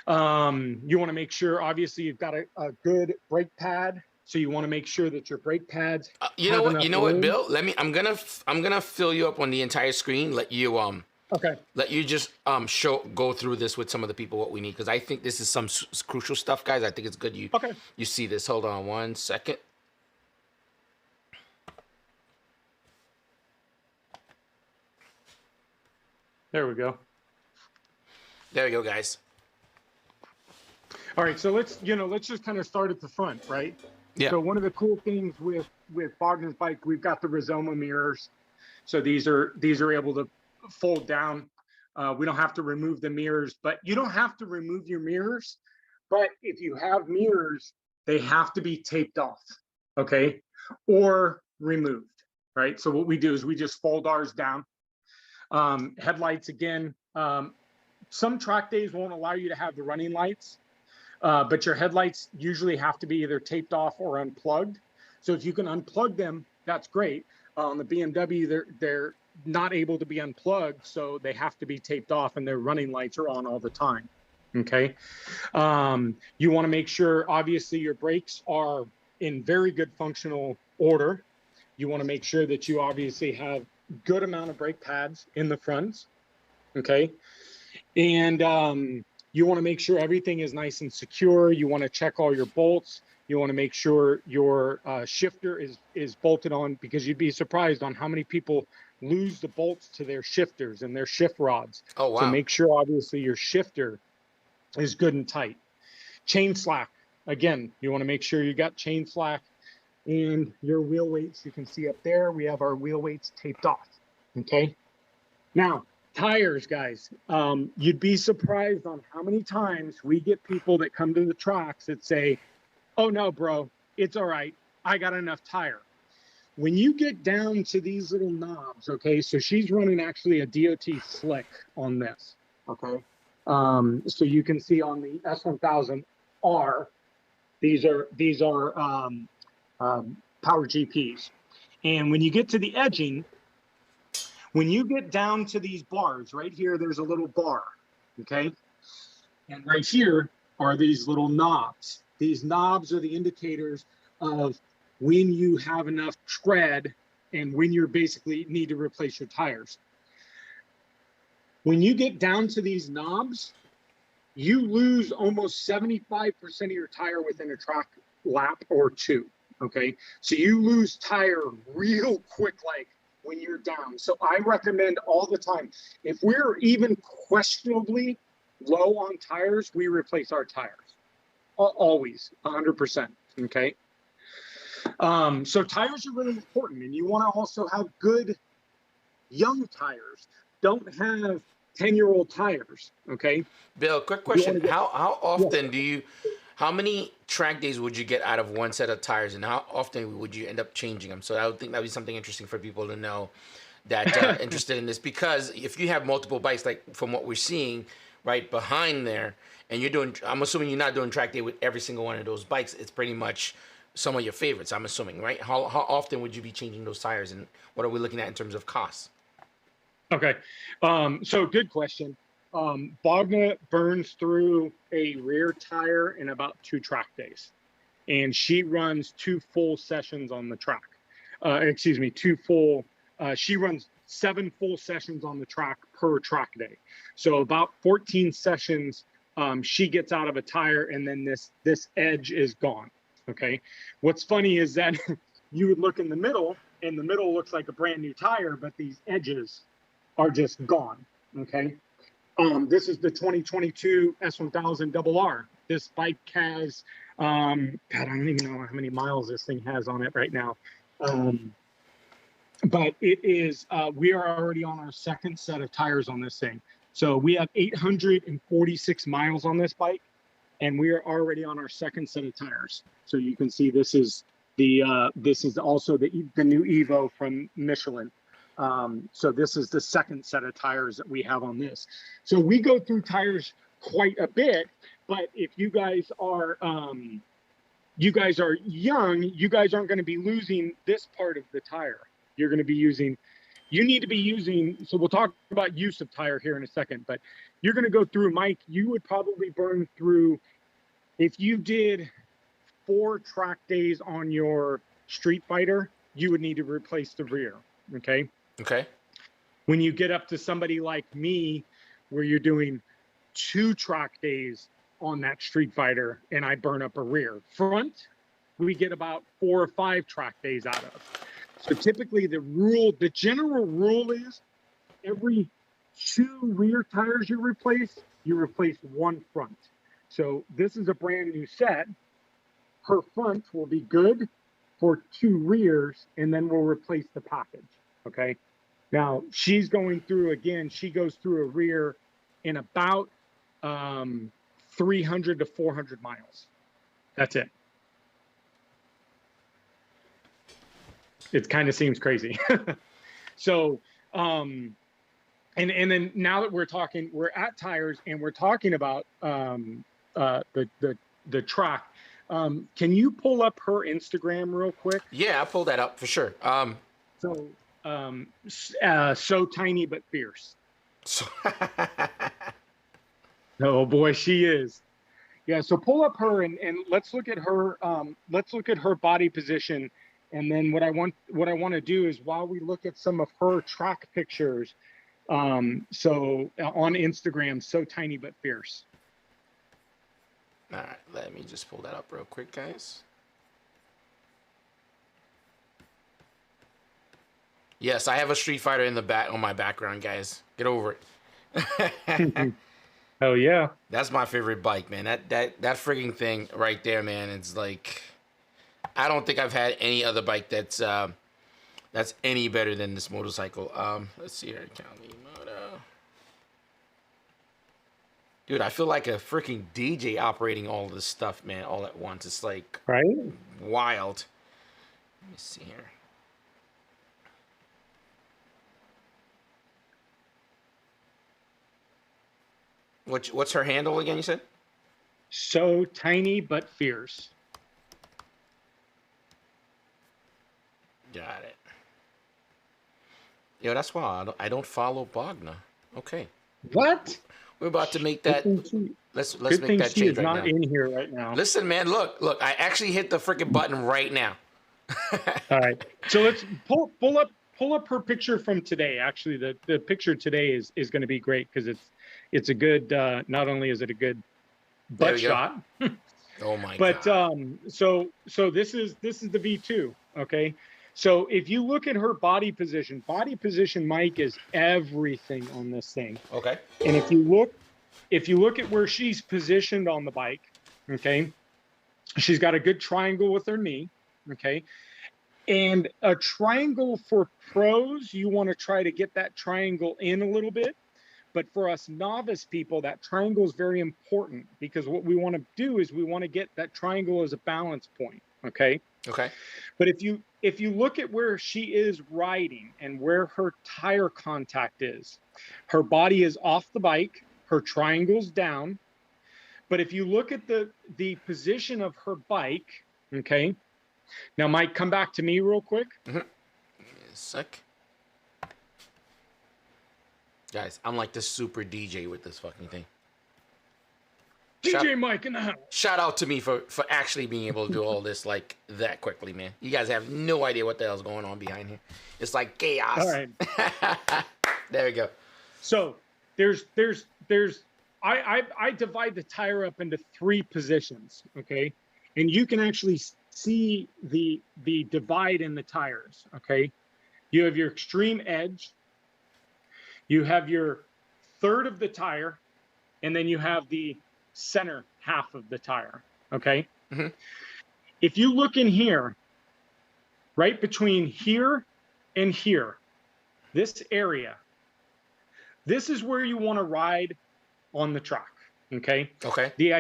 You want to make sure, obviously, you've got a good brake pad. So you want to make sure that your brake pads. You know what, Bill? I'm gonna fill you up on the entire screen. Let you Let you just go through this with some of the people what we need, because I think this is some crucial stuff, guys. I think it's good you see this. Hold on 1 second. There we go. There we go, guys. All right, so let's just kind of start at the front, right? Yeah. So one of the cool things with Bogdan's bike, we've got the Rizoma mirrors. So these are able to fold down. We don't have to remove the mirrors, but you don't have to remove your mirrors. But if you have mirrors, they have to be taped off, okay, or removed, right? So what we do is we just fold ours down. Headlights, again, some track days won't allow you to have the running lights, but your headlights usually have to be either taped off or unplugged. So if you can unplug them, that's great. On the BMW, they're not able to be unplugged, so they have to be taped off, and their running lights are on all the time. Okay. You want to make sure, obviously, your brakes are in very good functional order. You want to make sure that you obviously have good amount of brake pads in the front. Okay. And you want to make sure everything is nice and secure. You want to check all your bolts. You want to make sure your shifter is bolted on, because you'd be surprised on how many people lose the bolts to their shifters and their shift rods. Oh, wow. So make sure, obviously, your shifter is good and tight. Chain slack, again, you want to make sure you got chain slack, and your wheel weights. You can see up there, we have our wheel weights taped off. Okay. Now, tires, guys, you'd be surprised on how many times we get people that come to the tracks that say, oh no, bro, it's all right, I got enough tire. When you get down to these little knobs, okay, so she's running actually a DOT slick on this, okay. So you can see on the S1000R, these are power GPs. And when you get to the edging, when you get down to these bars, right here, there's a little bar, okay? And right here are these little knobs. These knobs are the indicators of when you have enough tread and when you're basically need to replace your tires. When you get down to these knobs, you lose almost 75% of your tire within a track lap or two, okay? So you lose tire real quick, like when you're down. So I recommend all the time, if we're even questionably low on tires, we replace our tires. Always, 100%, okay? So tires are really important, and you want to also have good young tires. Don't have 10-year-old tires, okay? Bill, quick question. How often do you, how many track days would you get out of one set of tires, and how often would you end up changing them? So I would think that would be something interesting for people to know that are interested in this, because if you have multiple bikes, like from what we're seeing right behind there, and you're doing, I'm assuming you're not doing track day with every single one of those bikes. It's pretty much some of your favorites, I'm assuming, right? How often would you be changing those tires, and what are we looking at in terms of costs? Okay, so good question. Bogna burns through a rear tire in about 2 track days, and she runs 2 full sessions on the track. Excuse me, 2 full. She runs 7 full sessions on the track per track day, so about 14 sessions. She gets out of a tire, and then this edge is gone. Okay, what's funny is that you would look in the middle, and the middle looks like a brand new tire, but these edges are just gone. Okay, this is the 2022 S1000RR. This bike has, God, I don't even know how many miles this thing has on it right now. But it is, we are already on our 2nd set of tires on this thing. So we have 846 miles on this bike, and we are already on our 2nd set of tires. So you can see this is this is also the new Evo from Michelin. So this is the 2nd set of tires that we have on this. So we go through tires quite a bit, but if you guys are young, you guys aren't going to be losing this part of the tire. You're going to be using, you need to be using, so we'll talk about use of tire here in a second, but you're going to go through, Mike, you would probably burn through, if you did 4 track days on your Street Fighter, you would need to replace the rear, okay? Okay. When you get up to somebody like me, where you're doing 2 track days on that Street Fighter, and I burn up a rear. Front, we get about 4 or 5 track days out of. So typically the general rule is every 2 rear tires you replace 1 front. So this is a brand new set. Her front will be good for 2 rears, and then we'll replace the package, okay? Now, she's going through, again, she goes through a rear in about 300 to 400 miles. That's it. It kind of seems crazy. So, and then now that we're at tires and we're talking about the track. Can you pull up her Instagram real quick? Yeah, I'll pull that up for sure. So tiny but fierce. So Oh boy, she is. Yeah. So pull up her and let's look at her. Let's look at her body position. And then what I want to do is while we look at some of her track pictures, so on Instagram, so tiny but fierce. all right, let me just pull that up real quick, guys. Yes, I have a Street Fighter in the back on my background, guys. Get over it. Oh yeah. That's my favorite bike, man. That frigging thing right there, man. It's like, I don't think I've had any other bike that's any better than this motorcycle. Let's see here, Cali Moto. Dude, I feel like a freaking DJ operating all this stuff, man, all at once. It's like Right. wild. Let me see here. What's her handle again, you said? So tiny but fierce. Got it. Yo, that's why I don't follow Bogna. Okay. What? We're about to make that. Let's Good make thing that she change is right not now. in here right now. Listen, man, look. I actually hit the freaking button right now. All right. So let's pull up her picture from today. Actually, the picture today is going to be great because it's a good. Not only is it a good There butt we go. shot, Oh my but god. so this is the V2. Okay. So if you look at her body position, Mike, is everything on this thing. Okay. And if you look at where she's positioned on the bike, okay, she's got a good triangle with her knee, okay, and a triangle for pros, you want to try to get that triangle in a little bit. But for us novice people, that triangle is very important because what we want to do is we want to get that triangle as a balance point, okay? Okay. But if you look at where she is riding and where her tire contact is, her body is off the bike, her triangle's down. But if you look at the position of her bike, okay. Now, Mike, come back to me real quick. Mm-hmm. Sec. Guys, I'm like the super DJ with this fucking thing. DJ Mike in the house. Shout out to me for actually being able to do all this like that quickly, man. You guys have no idea what the hell's going on behind here. It's like chaos. All right. There we go. So I divide the tire up into 3 positions, okay? And you can actually see the divide in the tires, okay? You have your extreme edge, you have your third of the tire, and then you have the center half of the tire, okay? Mm-hmm. If you look in here, right between here and here, this area, this is where you want to ride on the track, okay? Okay. The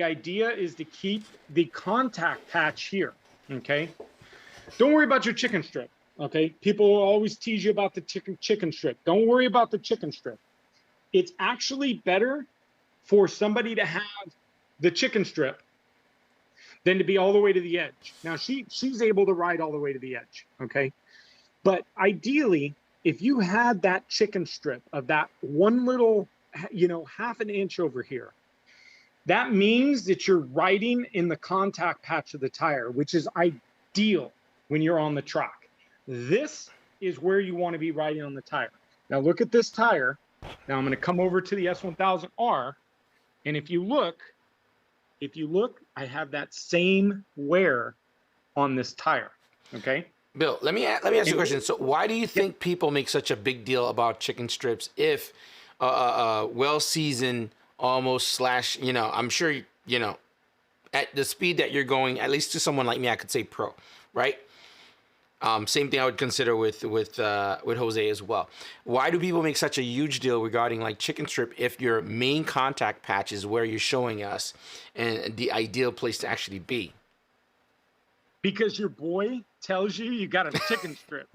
idea is to keep the contact patch here, okay? Don't worry about your chicken strip, okay? People will always tease you about the chicken strip. Don't worry about the chicken strip. It's actually better for somebody to have the chicken strip than to be all the way to the edge. Now, she's able to ride all the way to the edge, okay? But ideally, if you had that chicken strip of that one little, half an inch over here, that means that you're riding in the contact patch of the tire, which is ideal when you're on the track. This is where you want to be riding on the tire. Now look at this tire. Now I'm going to come over to the S1000R, and if you look, I have that same wear on this tire. Okay. Bill, let me ask you a question. So why do you think people make such a big deal about chicken strips if well-seasoned, almost / I'm sure, at the speed that you're going, at least to someone like me, I could say pro, right? Same thing I would consider with Jose as well. Why do people make such a huge deal regarding like chicken strip if your main contact patch is where you're showing us and the ideal place to actually be? Because your boy tells you got a chicken strip.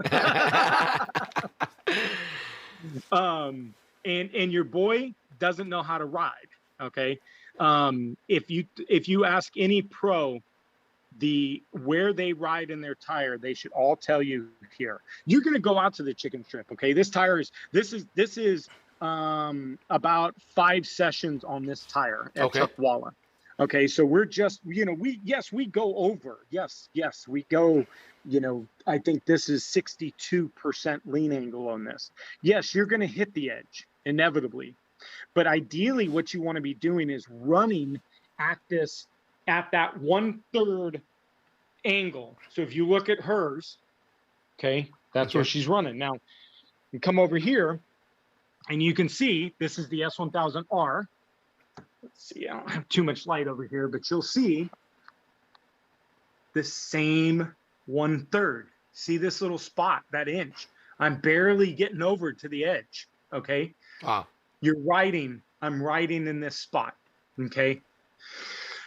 And your boy doesn't know how to ride. Okay. If you ask any pro where they ride in their tire, they should all tell you here. You're going to go out to the chicken strip. Okay. This is about 5 sessions on this tire at Chuckwalla. Okay. So we're just, we go over. Yes, we go, I think this is 62% lean angle on this. Yes, you're going to hit the edge inevitably. But ideally what you want to be doing is running at that 1/3 angle. So if you look at hers, okay, that's where she's running. Now you come over here and you can see this is the S1000R. Let's see, I don't have too much light over here, but you'll see the same 1/3. See this little spot, that inch? I'm barely getting over to the edge. Okay. Wow. I'm riding in this spot. Okay.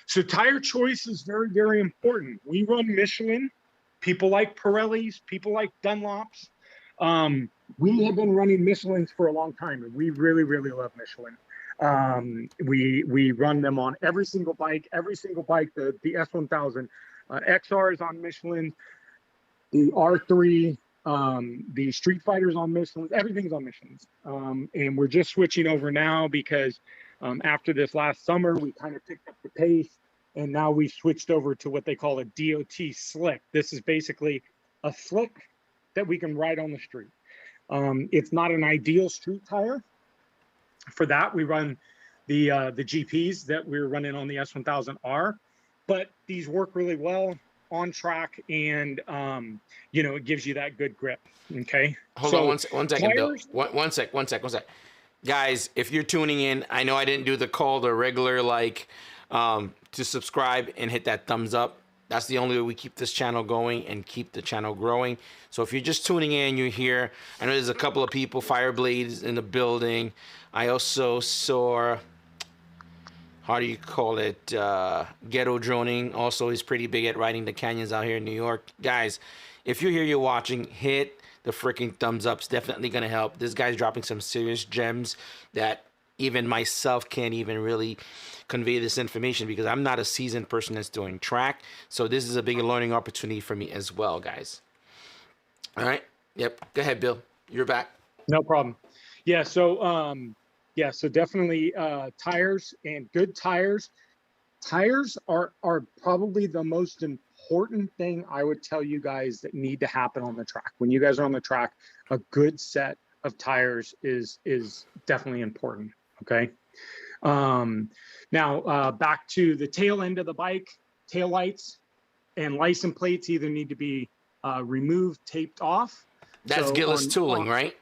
So tire choice is very, very important. We run Michelin. People like Pirellis, people like Dunlops. We have been running Michelins for a long time, and we really, really love Michelin. We run them on every single bike. The S1000 XR is on Michelin. The R3, the Street Fighters on Michelin. Everything's on Michelin. And we're just switching over now because after this last summer, we kind of picked up the pace. And now we switched over to what they call a DOT slick. This is basically a slick that we can ride on the street. It's not an ideal street tire. For that, we run the GPs that we're running on the S1000R, but these work really well on track, and it gives you that good grip. Okay. Hold on one second, Bill. One sec. Guys, if you're tuning in, I know I didn't do the regular to subscribe and hit that thumbs up. That's the only way we keep this channel going and keep the channel growing. So if you're just tuning in, you're here. I know there's a couple of people, Fireblades in the building. I also saw, how do you call it, Ghetto Droning. Also, he's pretty big at riding the canyons out here in New York. Guys, if you're here, you're watching, hit the freaking thumbs up. It's definitely going to help. This guy's dropping some serious gems that even myself can't even really convey this information because I'm not a seasoned person that's doing track. So this is a big learning opportunity for me as well, guys. All right. Yep. Go ahead, Bill. You're back. No problem. Yeah. So, so definitely tires and good tires. Tires are probably the most important thing I would tell you guys that need to happen on the track. When you guys are on the track, a good set of tires is definitely important. Okay. Now back to the tail end of the bike, tail lights and license plates either need to be removed, taped off. That's Gillis tooling, right?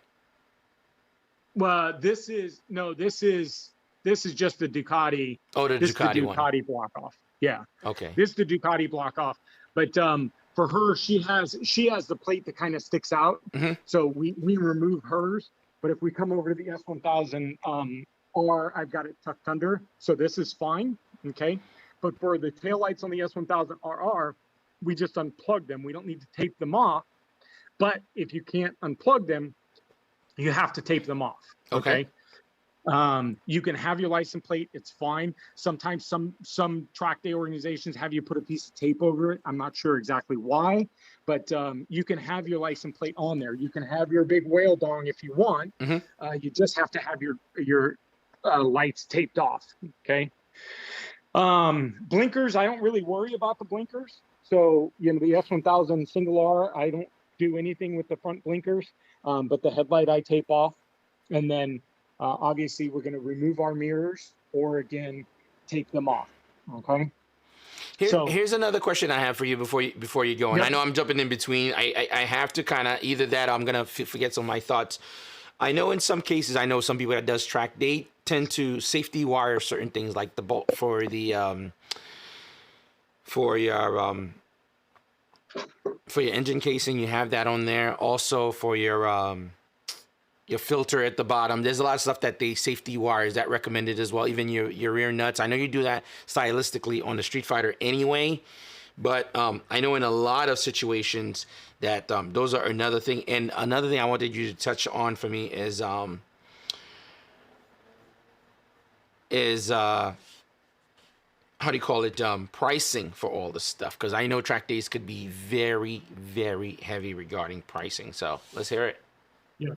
Well, this is just the Ducati. Oh, the Ducati Block Off. Yeah. Okay. This is the Ducati Block Off. But for her, she has the plate that kind of sticks out. Mm-hmm. So we remove hers. But if we come over to the S1000 R, I've got it tucked under. So this is fine. Okay. But for the taillights on the S1000 RR, we just unplug them. We don't need to tape them off. But if you can't unplug them, you have to tape them off. Okay. You can have your license plate. It's fine. Sometimes some track day organizations have you put a piece of tape over it. I'm not sure exactly why, but you can have your license plate on there. You can have your big whale dong if you want. Mm-hmm. You just have to have your lights taped off. Okay. Blinkers, I don't really worry about the blinkers. So, the S1000 single R, I don't do anything with the front blinkers, but the headlight I tape off. And then obviously we're going to remove our mirrors or again, tape them off. Okay. Here's another question I have for you before you go. And Yep. I know I'm jumping in between. I have to kind of either that or I'm going to forget some of my thoughts. I know in some cases, I know some people that does track, they tend to safety wire certain things like the bolt for the, for your for your engine casing, you have that on there. Also for your filter at the bottom. There's a lot of stuff that they safety wires that recommended as well. Even your rear nuts. I know you do that stylistically on the Street Fighter anyway, but I know in a lot of situations that those are another thing. And another thing I wanted you to touch on for me is how do you call it, pricing for all this stuff, because I know track days could be very, very heavy regarding pricing. So let's hear it. Yeah.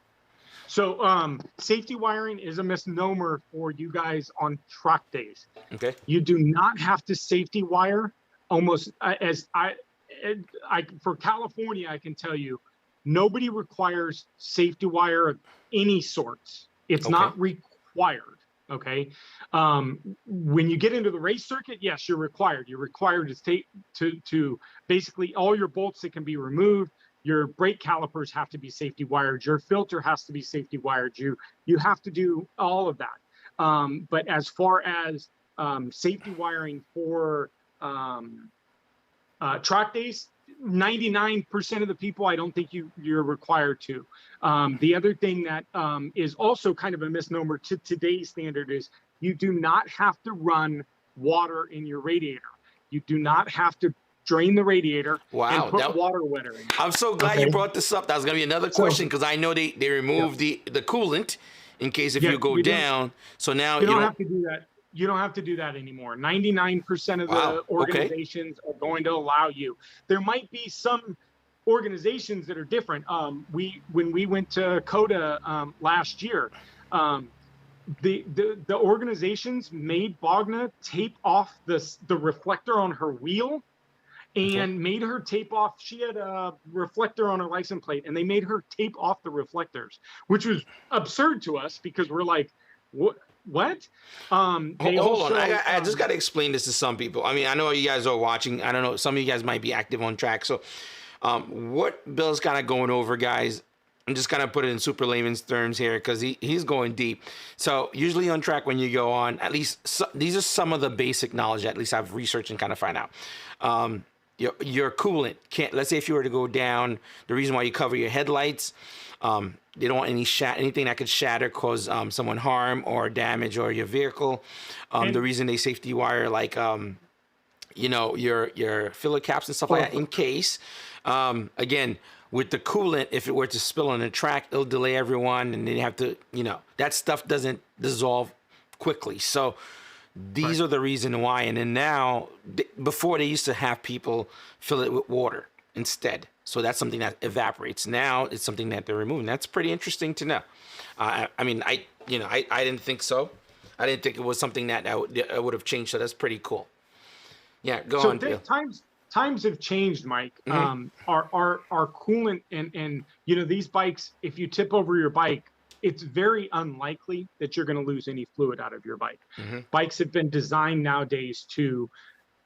So safety wiring is a misnomer for you guys on track days. Okay. You do not have to safety wire. Almost as I for California, I can tell you, nobody requires safety wire of any sorts. It's not required. Okay. When you get into the race circuit, yes, you're required. You're required to take to basically all your bolts that can be removed. Your brake calipers have to be safety wired. Your filter has to be safety wired. You have to do all of that. But as far as safety wiring for track days, 99% of the people, I don't think you're required to. The other thing that is also kind of a misnomer to today's standard is you do not have to run water in your radiator. You do not have to drain the radiator and put water wetter in it. I'm so glad you brought this up. That was going to be another question, because I know they removed the coolant in case if you go down. So now you don't have to do that. You don't have to do that anymore. 99% of the organizations are going to allow you. There might be some organizations that are different. When we went to COTA last year, the organizations made Bogna tape off the reflector on her wheel, and made her tape off. She had a reflector on her license plate, and they made her tape off the reflectors, which was absurd to us because we're like, what? What? Hold on. I just got to explain this to some people. I mean, I know you guys are watching. I don't know. Some of you guys might be active on track. So what Bill's kind of going over, guys, I'm just kind of put it in super layman's terms here because he's going deep. So usually on track when you go on, at least these are some of the basic knowledge, at least I've researched and kind of find out. Your coolant can't, let's say if you were to go down, the reason why you cover your headlights, they don't want anything that could shatter, cause someone harm or damage or your vehicle. The reason they safety wire, like your filler caps and stuff like that in case. Again, with the coolant, if it were to spill on the track, it'll delay everyone, and they have to, that stuff doesn't dissolve quickly. So these are the reason why. And then now, before they used to have people fill it with water instead. So that's something that evaporates. Now it's something that they're removing. That's pretty interesting to know. I didn't think so. I didn't think it was something that I would have changed. So that's pretty cool. Yeah, go on. Times have changed, Mike. Our coolant and these bikes, if you tip over your bike, it's very unlikely that you're going to lose any fluid out of your bike. Bikes have been designed nowadays to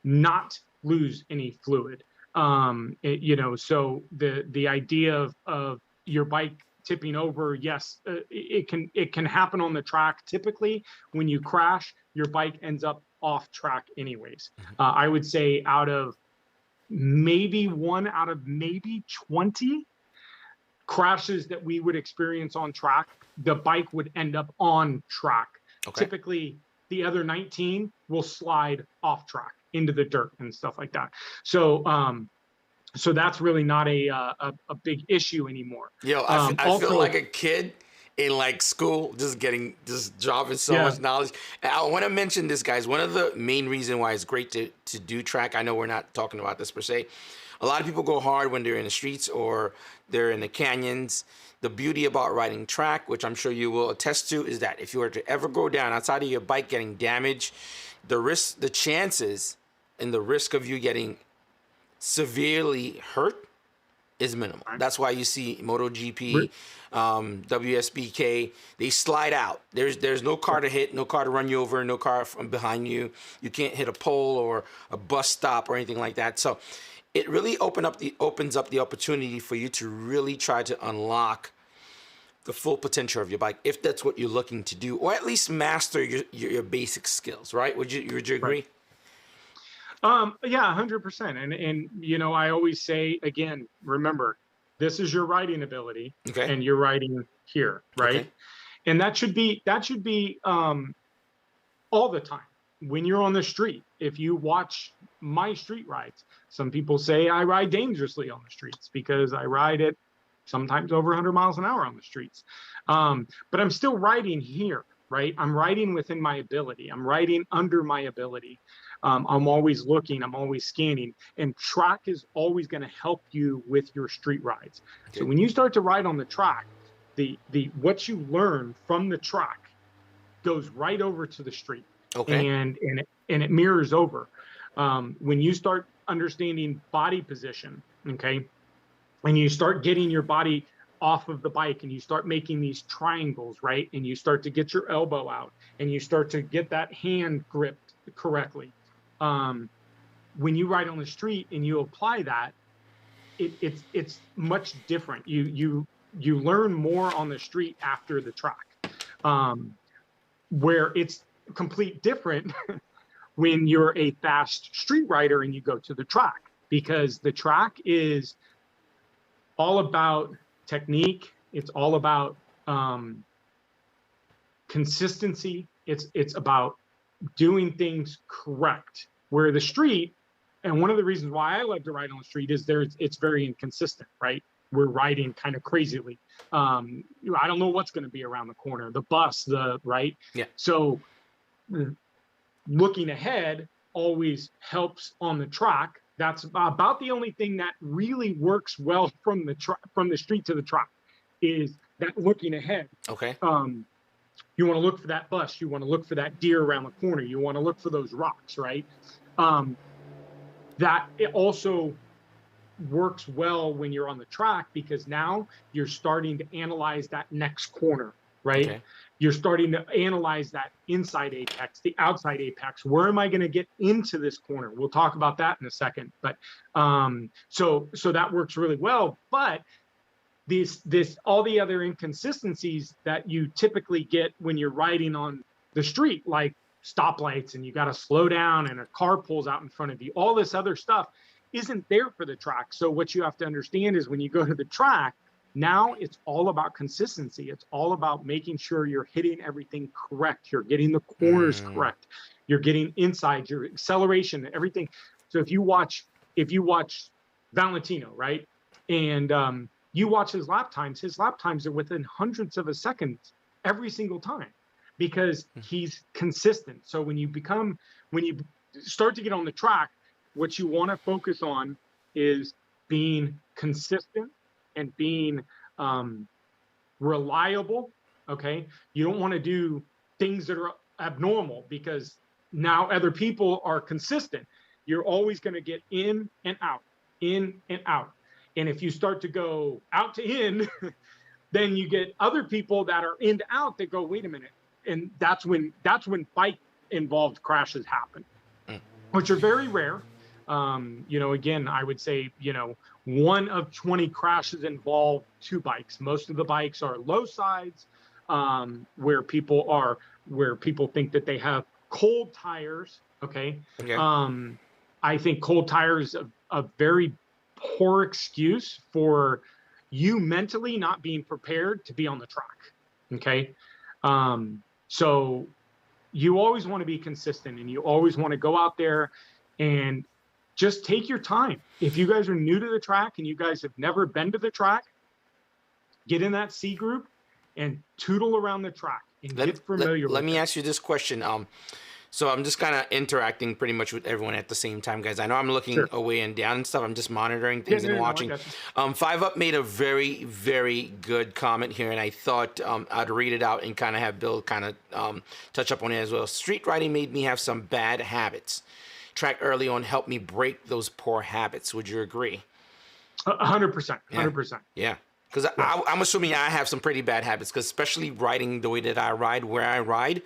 not lose any fluid. So the idea of your bike tipping over, yes, it can happen on the track. Typically, when you crash, your bike ends up off track anyways. I would say out of maybe 1 out of maybe 20 crashes that we would experience on track, the bike would end up on track. Typically, the other 19 will slide off track into the dirt and stuff like that. So that's really not a big issue anymore. I feel like a kid in like school, just dropping so much knowledge. And I want to mention this, guys. One of the main reasons why it's great to do track, I know we're not talking about this per se. A lot of people go hard when they're in the streets or they're in the canyons. The beauty about riding track, which I'm sure you will attest to, is that if you were to ever go down outside of your bike getting damaged, the chances and the risk of you getting severely hurt is minimal. That's why you see MotoGP, WSBK, they slide out. There's no car to hit, no car to run you over, no car from behind you. You can't hit a pole or a bus stop or anything like that. So it really opens up the opportunity for you to really try to unlock the full potential of your bike, if that's what you're looking to do, or at least master your basic skills, right? Would you agree? Yeah, 100%. And you know, I always say again, remember, this is your riding ability, Okay. and you're riding here, right? Okay. And that should be all the time when you're on the street. If you watch my street rides, some people say I ride dangerously on the streets because I ride at sometimes over 100 miles an hour on the streets. But I'm still riding here, right? I'm riding within my ability. I'm riding under my ability. I'm always looking, I'm always scanning, and track is always going to help you with your street rides. So Okay. when you start to ride on the track, the what you learn from the track goes right over to the street, Okay. and it mirrors over. When you start understanding body position, okay, and you start getting your body off of the bike and you start making these triangles, right, and you start to get your elbow out and you start to get that hand gripped correctly. um, when you ride on the street and you apply that, it's much different. You learn more on the street after the track, um, where it's complete different when you're a fast street rider and you go to the track, because the track is all about technique. It's all about consistency. It's about doing things correct. Where the street, and one of the reasons why I love to ride on the street is it's very inconsistent, right? We're riding kind of crazily. I don't know what's going to be around the corner, the bus, the right. Yeah. So looking ahead always helps on the track. That's about the only thing that really works well from the street to the track, is that looking ahead. Okay. You want to look for that bus. You want to look for that deer around the corner. You want to look for those rocks, right? That it also works well when you're on the track, because now you're starting to analyze that next corner, right? Okay. You're starting to analyze that inside apex, the outside apex. Where am I going to get into this corner? We'll talk about that in a second. But so that works really well. But all the other inconsistencies that you typically get when you're riding on the street, like stoplights and you got to slow down and a car pulls out in front of you, all this other stuff isn't there for the track. So what you have to understand is when you go to the track, now it's all about consistency. It's all about making sure you're hitting everything correct. You're getting the corners correct. You're getting inside, your acceleration, everything. So if you watch Valentino, right? And you watch his lap times are within hundreds of a second every single time, because he's consistent. So when you start to get on the track, what you want to focus on is being consistent and being reliable. Okay. You don't want to do things that are abnormal, because now other people are consistent. You're always going to get in and out, in and out. And if you start to go out to in, then you get other people that are in to out that go, wait a minute. And that's when bike involved crashes happen, which are very rare. Again, I would say, 1 of 20 crashes involve 2 bikes. Most of the bikes are low sides, where people think that they have cold tires. Okay. I think cold tires a very poor excuse for you mentally not being prepared to be on the track. Okay. So you always want to be consistent, and you always want to go out there and just take your time. If you guys are new to the track and you guys have never been to the track, get in that C group and tootle around the track and get familiar with it. Let me ask you this question. So I'm just kind of interacting pretty much with everyone at the same time, guys. I know I'm looking away and down and stuff. I'm just monitoring things and watching. 5 Up made a very, very good comment here, and I thought I'd read it out and kind of have Bill kind of touch up on it as well. Street riding made me have some bad habits. Track early on helped me break those poor habits. Would you agree? 100%. 100%. Yeah. Because I'm assuming I have some pretty bad habits, because especially riding the way that I ride, where I ride,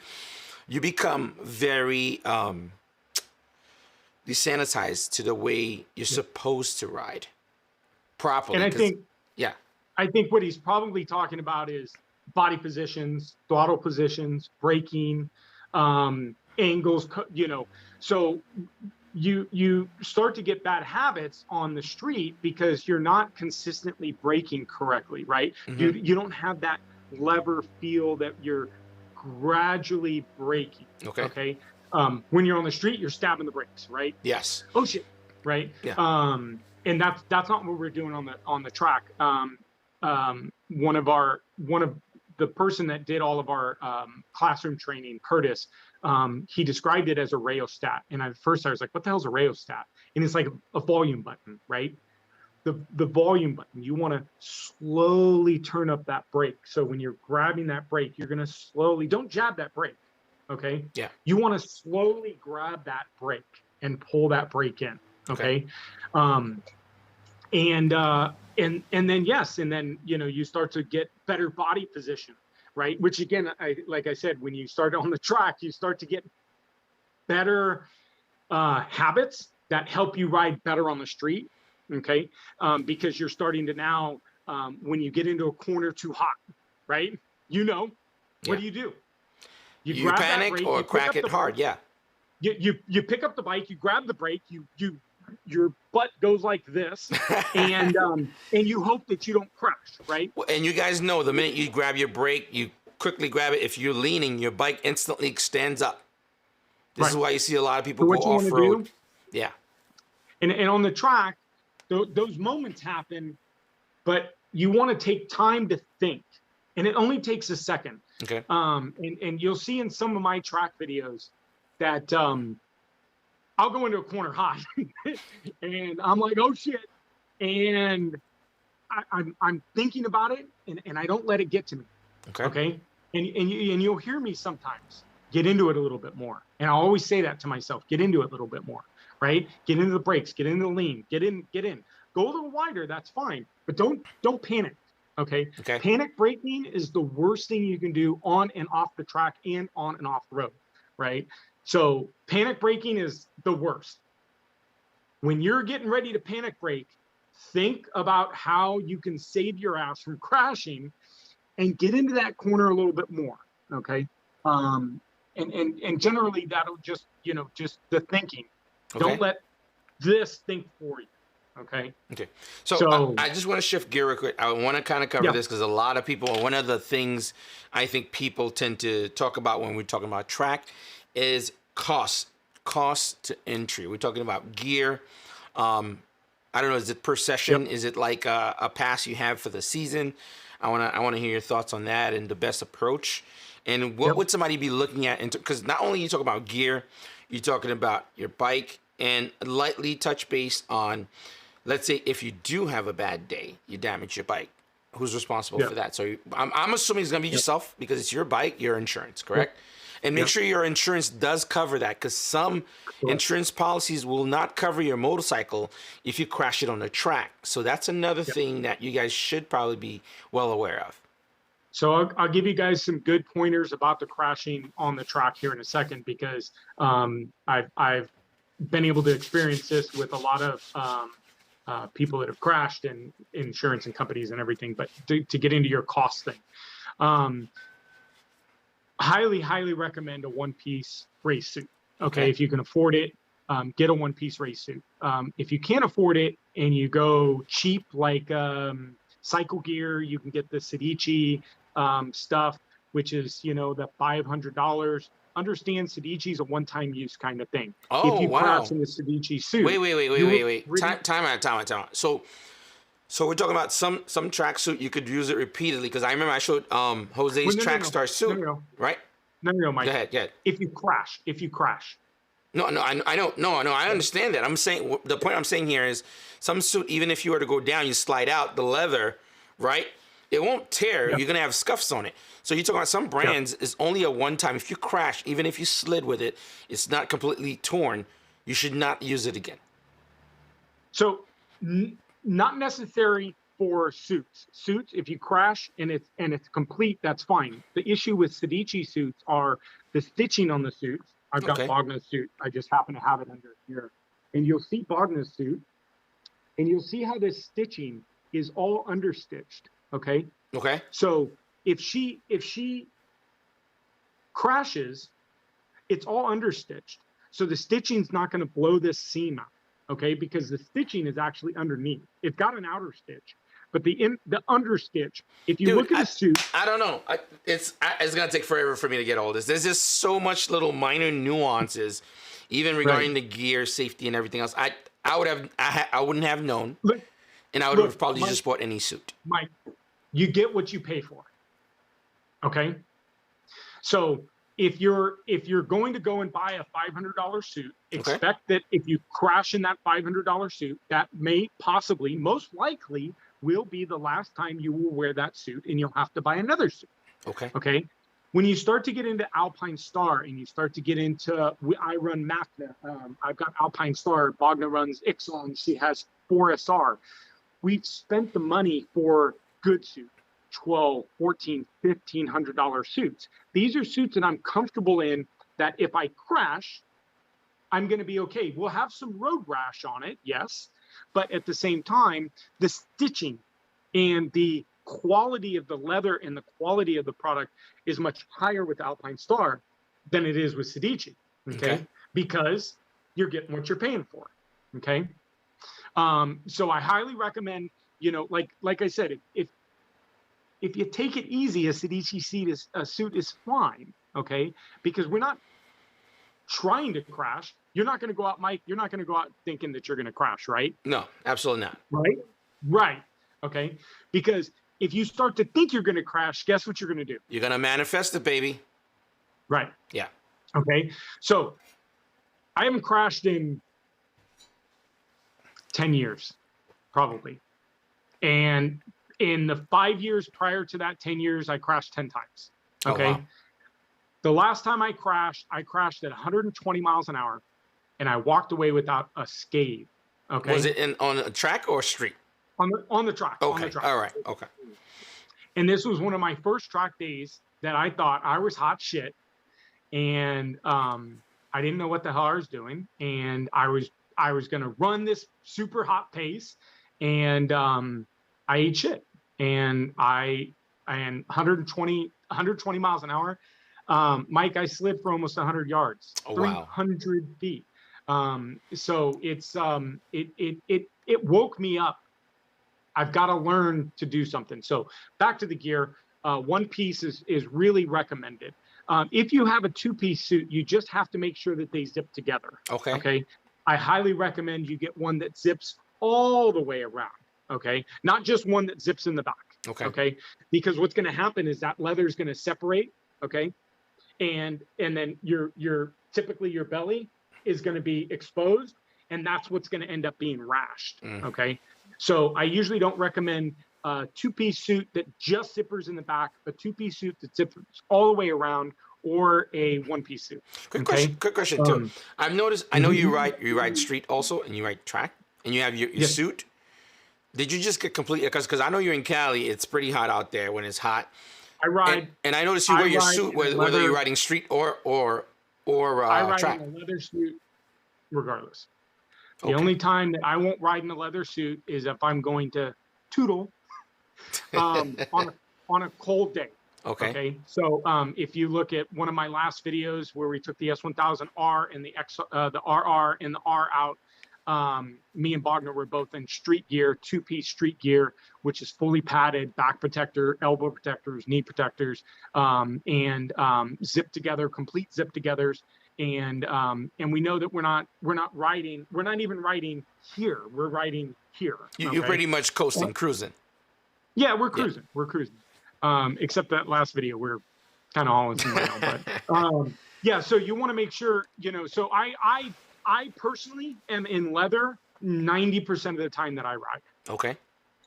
you become very desanitized to the way you're supposed to ride properly. And I think what he's probably talking about is body positions, throttle positions, braking, angles, So you start to get bad habits on the street because you're not consistently braking correctly, right? You don't have that lever feel that you're gradually braking. Okay. When you're on the street, you're stabbing the brakes, right? Yes. Oh shit, right? Yeah. And that's not what we're doing on the track. One of the person that did all of our classroom training, Curtis, he described it as a rheostat. And at first I was like, what the hell's a rheostat? And it's like a volume button, right? The volume button. You want to slowly turn up that brake. So when you're grabbing that brake, you're going to slowly, don't jab that brake. Okay. Yeah. You want to slowly grab that brake and pull that brake in. Okay. And then yes, and then you start to get better body position, right? Which again, like I said, when you start on the track, you start to get better habits that help you ride better on the street. Okay, because you're starting to now, when you get into a corner too hot, right? What do? You grab panic that brake, or crack it hard. Yeah. You pick up the bike, you grab the brake, your butt goes like this, and you hope that you don't crash, right? And you guys know the minute you grab your brake, you quickly grab it. If you're leaning, your bike instantly stands up. This is why you see a lot of people go off-road. Yeah. And on the track, those moments happen, but you want to take time to think, and it only takes a second. Okay. And you'll see in some of my track videos that I'll go into a corner hot and I'm like, oh shit. And I'm thinking about it and I don't let it get to me. Okay. And you'll hear me sometimes get into it a little bit more. And I always say that to myself, get into it a little bit more, right? Get into the brakes, get into the lean, get in. Go a little wider, that's fine. But don't panic. Okay. Panic braking is the worst thing you can do on and off the track and on and off the road, right? So panic braking is the worst. When you're getting ready to panic brake, think about how you can save your ass from crashing and get into that corner a little bit more. Okay. And generally that'll just, just the thinking. Don't let this think for you. Okay. So I just want to shift gear real quick. I want to kind of cover this because a lot of people, one of the things I think people tend to talk about when we're talking about track is cost to entry. We're talking about gear. I don't know. Is it per session? Is it like a pass you have for the season? I want to hear your thoughts on that and the best approach. And what would somebody be looking at? Because not only you talk about gear, you're talking about your bike and lightly touch base on, let's say if you do have a bad day, you damage your bike. Who's responsible for that? So I'm assuming it's going to be yourself because it's your bike, your insurance, correct? And make sure your insurance does cover that because some insurance policies will not cover your motorcycle if you crash it on the track. So that's another thing that you guys should probably be well aware of. So I'll give you guys some good pointers about the crashing on the track here in a second because I've been able to experience this with a lot of people that have crashed and insurance and companies and everything. But to get into your cost thing, highly recommend a one-piece race suit. Okay, if you can afford it, get a one-piece race suit. If you can't afford it and you go cheap like Cycle Gear, you can get the Sedici stuff, which is the $500. Understand Sedici's a one-time use kind of thing. Oh, if you wow. crash in the Sedici suit. Wait. Time out. So we're talking about some tracksuit you could use it repeatedly because I remember I showed Jose's Trackstar suit, right? No, Mike. Go ahead. If you crash. No, I understand that. I'm saying the point I'm saying here is some suit, even if you were to go down, you slide out the leather, right? It won't tear. You're gonna have scuffs on it. So you're talking about some brands is only a one time. If you crash, even if you slid with it, it's not completely torn. You should not use it again. So not necessary for suits. Suits, if you crash and it's complete, that's fine. The issue with Sedici suits are the stitching on the suits. I've got Bogna's suit. I just happen to have it under here. And you'll see Bogna's suit, and you'll see how this stitching is all understitched. Okay. So if she crashes, it's all understitched. So the stitching's not going to blow this seam out, okay? Because the stitching is actually underneath. It's got an outer stitch, but the under stitch, if you look at the suit, I don't know. It's gonna take forever for me to get all this. There's just so much little minor nuances, even regarding the gear, safety, and everything else. I wouldn't have known, and I would have probably just bought any suit. Mike, you get what you pay for. Okay, so if you're going to go and buy a $500 suit, expect that if you crash in that $500 suit, that may possibly, most likely, will be the last time you will wear that suit, and you'll have to buy another suit. Okay. When you start to get into Alpine Star and you start to get into, I run Machna. I've got Alpine Star. Bogna runs Ixon. She has 4SR. We've spent the money for good suits, $1,200, $1,400, $1,500 suits. These are suits that I'm comfortable in, that if I crash, I'm going to be okay. We'll have some road rash on it, yes, but at the same time, the stitching and the quality of the leather and the quality of the product is much higher with Alpine Star than it is with Sedici, okay? Because you're getting what you're paying for, okay? So I highly recommend, you know, like I said, if you take it easy, a Sedici suit is fine, okay? Because we're not trying to crash. You're not going to go out, Mike. You're not going to go out thinking that you're going to crash, right? No, absolutely not. Right. Okay. Because if you start to think you're going to crash, guess what you're going to do? You're going to manifest it, baby. Right. Yeah. Okay. So I haven't crashed in 10 years, probably. And in the 5 years prior to that 10 years, I crashed 10 times. Okay. Oh, wow. The last time I crashed at 120 miles an hour, and I walked away without a scathe. Okay. Was it on a track or a street? On the track. Okay. On the track. All right. Okay. And this was one of my first track days that I thought I was hot shit, and I didn't know what the hell I was doing, and I was going to run this super hot pace, and I ate shit, and 120 miles an hour. Mike, I slid for almost 100 yards, 300 feet. So it's it woke me up. I've got to learn to do something. So back to the gear. One piece is really recommended. If you have a two-piece suit, you just have to make sure that they zip together. Okay. I highly recommend you get one that zips all the way around. Okay. Not just one that zips in the back. Okay. Because what's going to happen is that leather is going to separate. Okay. And then your typically your belly is going to be exposed, and that's what's going to end up being rashed. Okay. So I usually don't recommend a two-piece suit that just zippers in the back, a two-piece suit that zippers all the way around, or a one-piece suit. Quick question too. I've noticed. I know you ride street also, and you ride track, and you have your suit. Did you just get completely? Because I know you're in Cali. It's pretty hot out there when it's hot. I ride, and I noticed you wear your suit whether you're riding street or I ride track. in a leather suit, regardless. The only time that I won't ride in a leather suit is if I'm going to Tootle on a cold day. Okay. So if you look at one of my last videos where we took the S1000R and the RR and the R out, me and Bogner were both in street gear, two-piece street gear, which is fully padded, back protector, elbow protectors, knee protectors, and zip together, complete zip togethers. And we know that we're not even riding here. We're riding here. You're pretty much coasting, cruising. Yeah, we're cruising. We're cruising. Except that last video, we're kind of hauling some mail. But yeah, so you want to make sure, so I personally am in leather 90% of the time that I ride. Okay.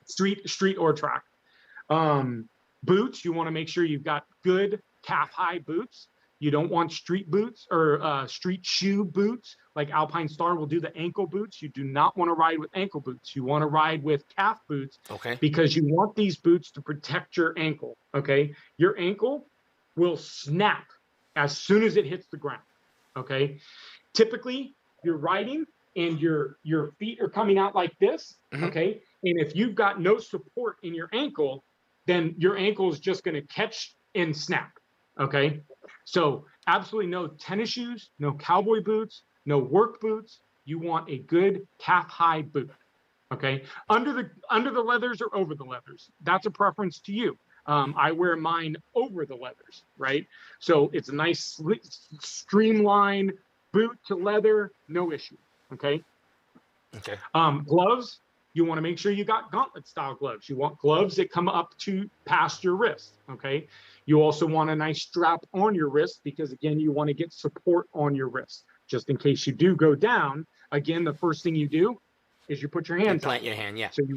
Street or track. Boots, you want to make sure you've got good calf-high boots. You don't want street boots or street shoe boots like Alpine Star will do the ankle boots. You do not want to ride with ankle boots. You want to ride with calf boots. Okay. Because you want these boots to protect your ankle. Okay. Your ankle will snap as soon as it hits the ground. Okay. Typically, you're riding and your feet are coming out like this. Okay. And if you've got no support in your ankle, then your ankle is just going to catch and snap. Okay. So absolutely no tennis shoes, no cowboy boots, no work boots. You want a good calf-high boot. Okay, under the leathers or over the leathers. That's a preference to you. I wear mine over the leathers, right? So it's a nice streamlined boot to leather, no issue. Okay. Okay. Gloves, you want to make sure you got gauntlet style gloves. You want gloves that come up to past your wrist. Okay. You also want a nice strap on your wrist because, again, you want to get support on your wrist just in case you do go down. Again, the first thing you do is you put your hands plant your hand, yeah. So you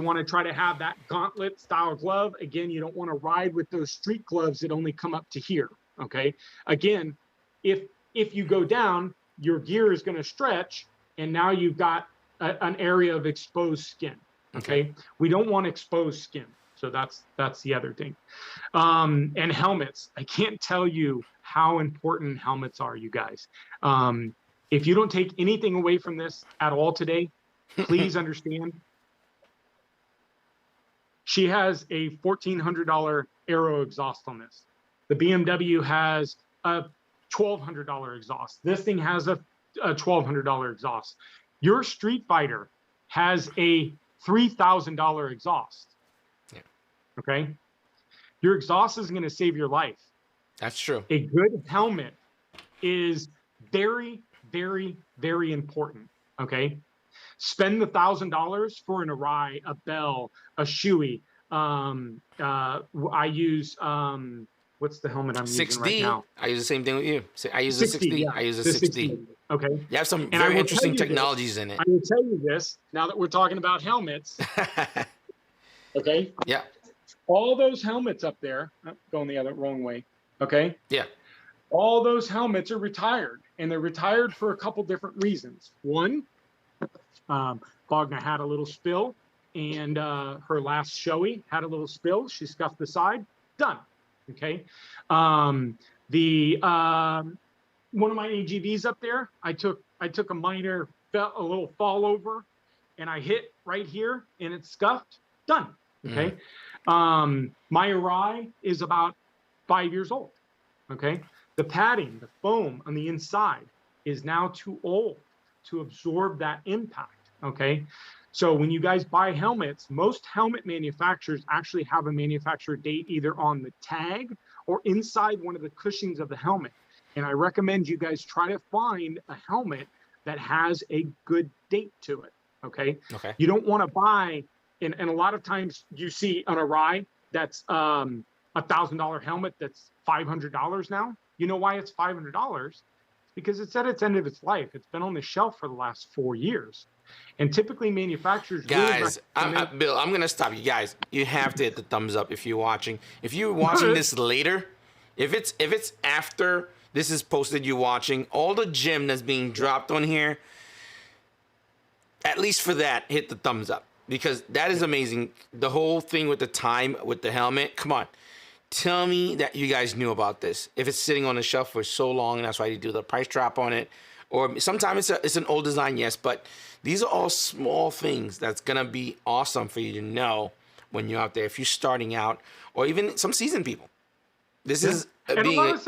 want to try to have that gauntlet style glove. Again, you don't want to ride with those street gloves that only come up to here. Okay. Again, if you go down, your gear is going to stretch, and now you've got an area of exposed skin. Okay. We don't want exposed skin. So that's the other thing. And helmets. I can't tell you how important helmets are, you guys. If you don't take anything away from this at all today, please understand. She has a $1,400 Aero exhaust on this. The BMW has a $1,200 exhaust. This thing has a $1,200 exhaust. Your Street Fighter has a $3,000 exhaust. Yeah. Okay. Your exhaust is going to save your life. That's true. A good helmet is very, very, very important. Okay. Spend the $1,000 for an Arai, a Bell, a Shoei. I use what's the helmet I'm 6D. using right now? I use the same thing with you. I use a 6D. Yeah. I use a 6D. Okay. You have some very interesting technologies in it. I will tell you this now that we're talking about helmets. Okay. Yeah. All those helmets up there, going the wrong way. Okay. Yeah. All those helmets are retired, and they're retired for a couple different reasons. One, Wagner had a little spill, and her last Shoei had a little spill. She scuffed the side. Done. Okay. One of my AGVs up there, I took a minor, a little fall over, and I hit right here, and it's scuffed. Done. Okay. My Arai is about 5 years old. Okay. The padding, the foam on the inside is now too old to absorb that impact. Okay. So when you guys buy helmets, most helmet manufacturers actually have a manufacturer date either on the tag or inside one of the cushions of the helmet. And I recommend you guys try to find a helmet that has a good date to it. Okay. Okay. You don't want to buy, and a lot of times you see an Arai that's $1,000 helmet that's $500 now. You know why it's $500? Because it's at its end of its life. It's been on the shelf for the last 4 years. And typically manufacturers... Guys, Bill, I'm going to stop you guys. You have to hit the thumbs up if you're watching. If you're watching this later, if it's after this is posted, you're watching, all the gem that's being dropped on here, at least for that, hit the thumbs up. Because that is amazing. The whole thing with the time, with the helmet, come on. Tell me that you guys knew about this. If it's sitting on the shelf for so long, and that's why you do the price drop on it. Or sometimes it's an old design, yes, but these are all small things that's going to be awesome for you to know when you're out there, if you're starting out, or even some seasoned people. This is and being...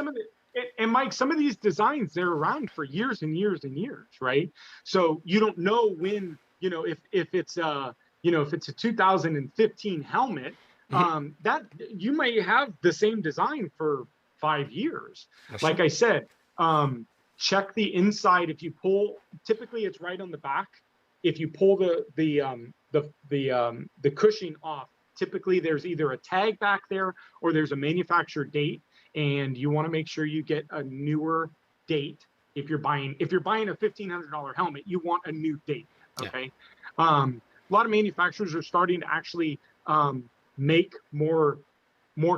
And Mike, some of these designs, they're around for years and years and years, right? So you don't know when, if it's if it's a 2015 helmet, that you may have the same design for 5 years. That's like true. I said, check the inside. If you pull, typically it's right on the back. If you pull the cushioning off, typically there's either a tag back there or there's a manufacturer date, and you want to make sure you get a newer date. If you're buying a $1,500 helmet, you want a new date. Okay. Yeah. A lot of manufacturers are starting to actually make more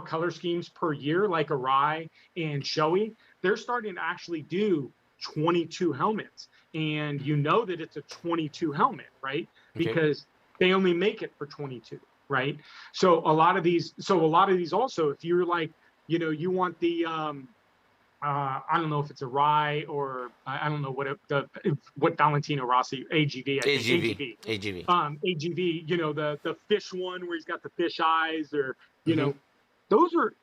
color schemes per year, like Arai and Shoei. They're starting to actually do 22 helmets, and you know that it's a 22 helmet, right? Okay. Because they only make it for 22, right? So a lot of these also, if you're like, you want the I don't know if it's a Rye or I don't know what Valentino Rossi AGV. AGV. AGV. The fish one where he's got the fish eyes, or those are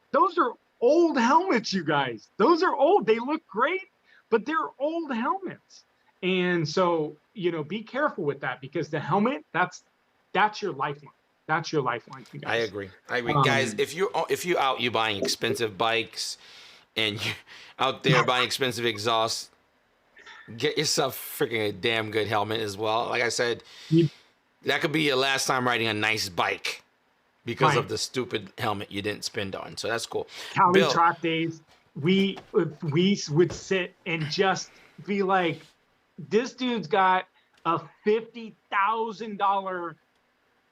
old helmets, you guys. Those are old. They look great, but they're old helmets. And so, you know, be careful with that, because the helmet, that's your lifeline. That's your lifeline, you guys. I agree. Guys, if you out, you buying expensive bikes and you out there buying expensive exhaust, get yourself freaking a damn good helmet as well. Like I said, that could be your last time riding a nice bike because of the stupid helmet you didn't spend on. So that's cool. Cali track days, we would sit and just be like, this dude's got a $50,000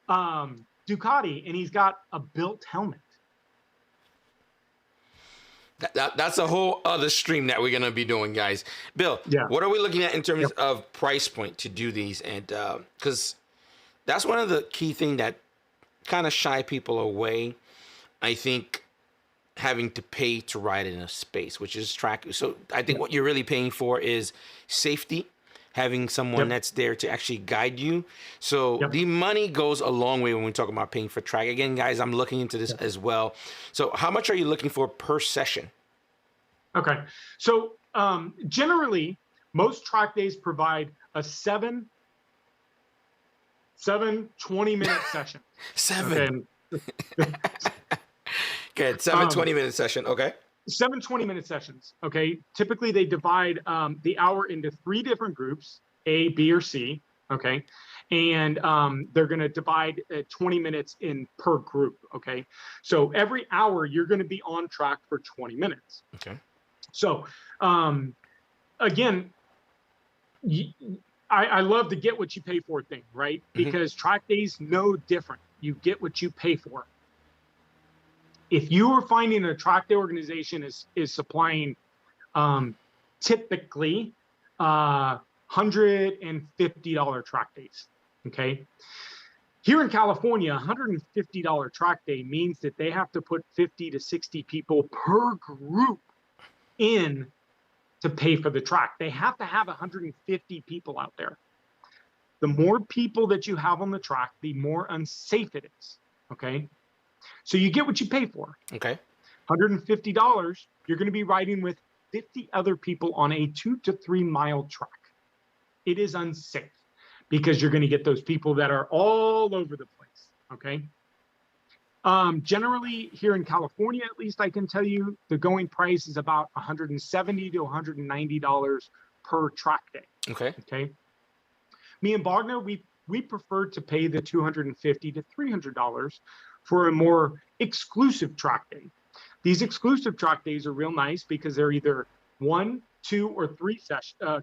Ducati and he's got a built helmet. That's a whole other stream that we're going to be doing, guys. Bill, what are we looking at in terms of price point to do these? And because that's one of the key things that kind of shy people away, I think, having to pay to ride in a space, which is track. So I think what you're really paying for is safety, having someone that's there to actually guide you. So the money goes a long way when we talk about paying for track. Again, guys, I'm looking into this as well. So how much are you looking for per session? Okay. So generally, most track days provide a 20-minute session. Good. 20-minute session. Okay. 20-minute sessions. Okay. Typically, they divide the hour into 3 different groups, A, B, or C. Okay. And they're going to divide 20 minutes in per group. Okay. So every hour, you're going to be on track for 20 minutes. Okay. So again, I love the get what you pay for thing, right? Because track days, no different. You get what you pay for. If you are finding a track day organization is supplying typically $150 track days, okay? Here in California, $150 track day means that they have to put 50 to 60 people per group in to pay for the track. They have to have 150 people out there. The more people that you have on the track, the more unsafe it is, okay? So you get what you pay for. Okay. $150, you're going to be riding with 50 other people on a 2 to 3 mile track. It is unsafe because you're going to get those people that are all over the place, okay? Generally, here in California, at least I can tell you, the going price is about $170 to $190 per track day. Okay. Okay. Me and Wagner, we prefer to pay the $250 to $300 for a more exclusive track day. These exclusive track days are real nice because they're either 1, 2, or 3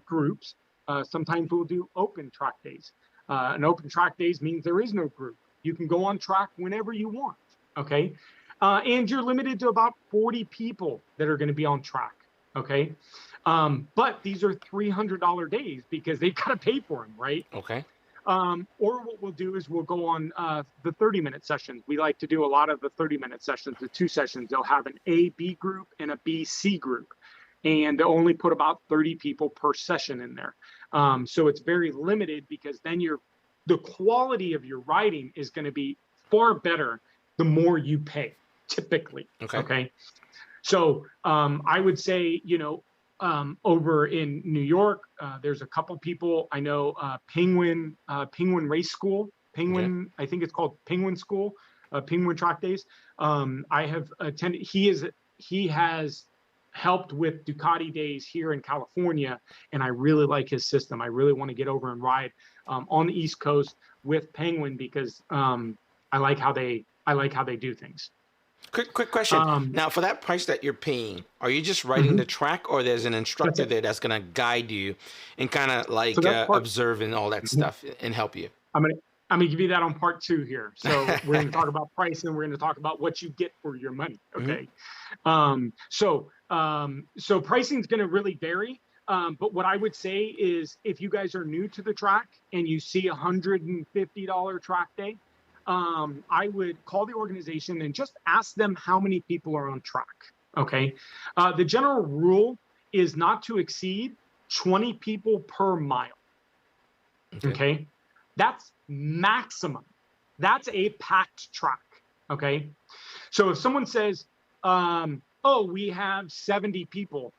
groups. Sometimes we'll do open track days. An open track days means there is no group. You can go on track whenever you want. Okay. And you're limited to about 40 people that are going to be on track. Okay. But these are $300 days because they've got to pay for them, right? Okay. Or what we'll do is we'll go on the 30-minute sessions. We like to do a lot of the 30-minute sessions, the 2 sessions. They'll have an A, B group and a B, C group. And they'll only put about 30 people per session in there. So it's very limited because then the quality of your riding is going to be far better the more you pay, typically. Okay. So I would say, over in New York, there's a couple people I know, Penguin Race School, I think it's called Penguin School, Penguin Track Days. I have attended, he has helped with Ducati days here in California, and I really like his system. I really want to get over and ride on the East Coast with Penguin because I like how they do things. Quick question. Now, for that price that you're paying, are you just riding the track, or there's an instructor there that's going to guide you and kind of like observe and all that stuff and help you? I'm gonna give you that on part 2 here. So we're going to talk about price, and we're going to talk about what you get for your money. Okay. So pricing is going to really vary. But what I would say is, if you guys are new to the track and you see $150 track day, I would call the organization and just ask them how many people are on track. Okay. The general rule is not to exceed 20 people per mile. Okay. That's maximum. That's a packed track. Okay. So if someone says, oh, we have 70 people,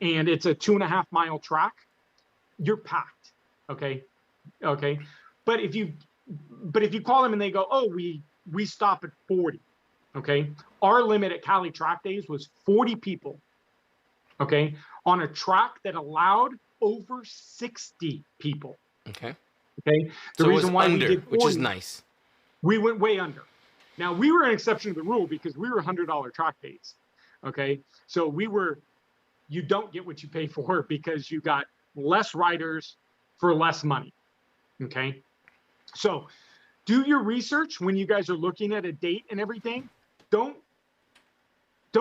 and it's a 2.5-mile track, you're packed. Okay. But if you call them and they go, oh, we stop at 40. Okay. Our limit at Cali Track Days was 40 people. Okay. On a track that allowed over 60 people. Okay. Okay. The reason why under, we did 40, which is nice. We went way under. Now, we were an exception to the rule because we were $100 track days. Okay. So you don't get what you pay for because you got less riders for less money. Okay. So do your research when you guys are looking at a date and everything. Don't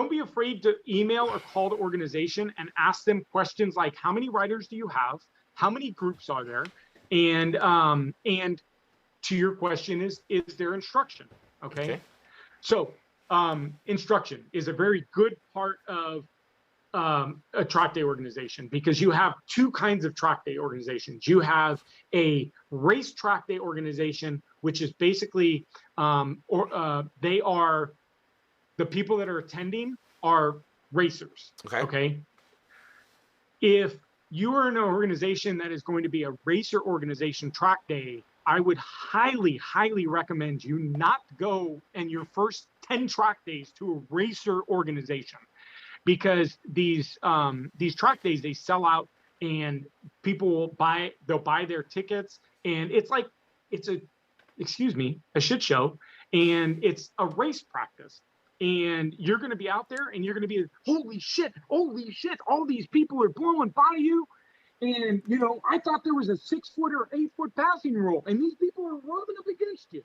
be afraid to email or call the organization and ask them questions like, how many riders do you have? How many groups are there? And to your question is there instruction? Okay. So instruction is a very good part of a track day organization, because you have two kinds of track day organizations. You have a race track day organization, which is basically they are the people that are attending are racers. Okay. If you are in an organization that is going to be a racer organization track day, I would highly, highly recommend you not go and your first 10 track days to a racer organization, because these track days, they sell out and people they'll buy their tickets, and it's a shit show, and it's a race practice. And you're going to be out there and you're going to be, holy shit, all these people are blowing by you. And, I thought there was a 6-foot or 8-foot passing rule, and these people are rubbing up against you.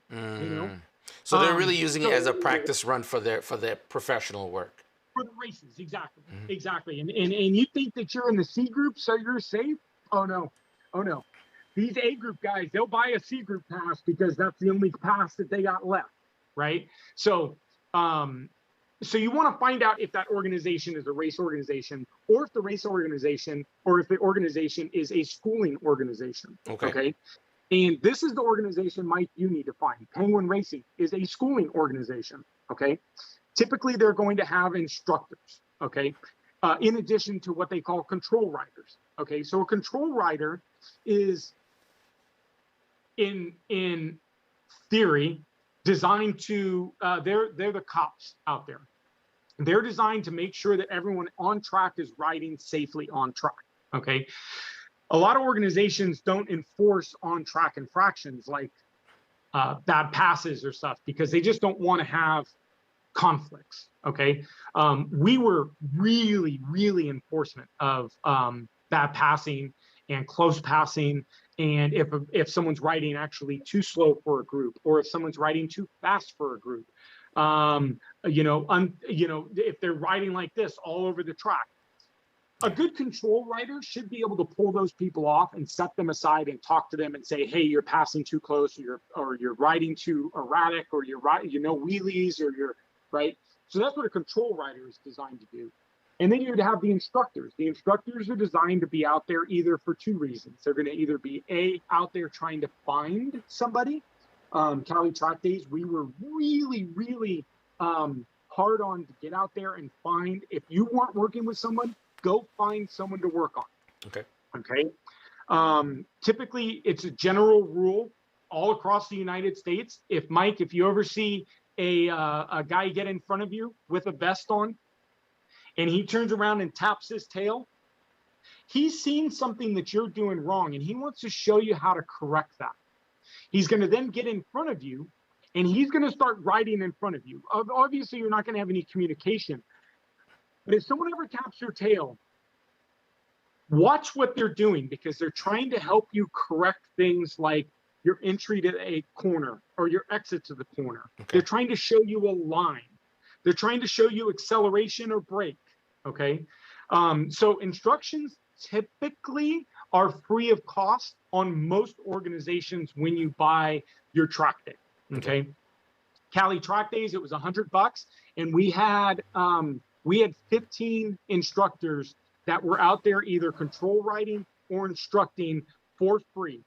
So they're really using it as a practice run for their professional work. For the races, exactly. Exactly. And you think that you're in the C group, so you're safe? Oh no. These A group guys, they'll buy a C group pass because that's the only pass that they got left, right? So you want to find out if that organization is a race organization, or if the race organization, or if the organization is a schooling organization. Okay. And this is the organization, Mike, you need to find. Penguin Racing is a schooling organization. Okay. Typically, they're going to have instructors. Okay. In addition to what they call control riders. Okay. So a control rider is in theory designed to, they're the cops out there. They're designed to make sure that everyone on track is riding safely on track. Okay. A lot of organizations don't enforce on track infractions like bad passes or stuff, because they just don't want to have conflicts. Okay. We were really, really enforcement of bad passing and close passing. And if someone's riding actually too slow for a group, or if someone's riding too fast for a group, if they're riding like this all over the track, a good control rider should be able to pull those people off and set them aside and talk to them and say, hey, you're passing too close, or you're riding too erratic, or you're wheelies, or you're right. So that's what a control rider is designed to do. And then you would have the instructors. The instructors are designed to be out there either for two reasons. They're going to either be out there trying to find somebody. Cali Track Days, we were really, really hard on to get out there and find. If you weren't working with someone, go find someone to work on. Okay. Typically, it's a general rule all across the United States. If you ever see a guy get in front of you with a vest on, and he turns around and taps his tail, he's seen something that you're doing wrong, and he wants to show you how to correct that. He's going to then get in front of you, and he's going to start riding in front of you. Obviously, you're not going to have any communication. But if someone ever taps your tail, watch what they're doing, because they're trying to help you correct things like your entry to a corner or your exit to the corner. Okay. They're trying to show you a line. They're trying to show you acceleration or brake. Okay. So instructions typically are free of cost on most organizations when you buy your track day. Okay. Cali Track Days, it was $100, and we had 15 instructors that were out there either control riding or instructing for free.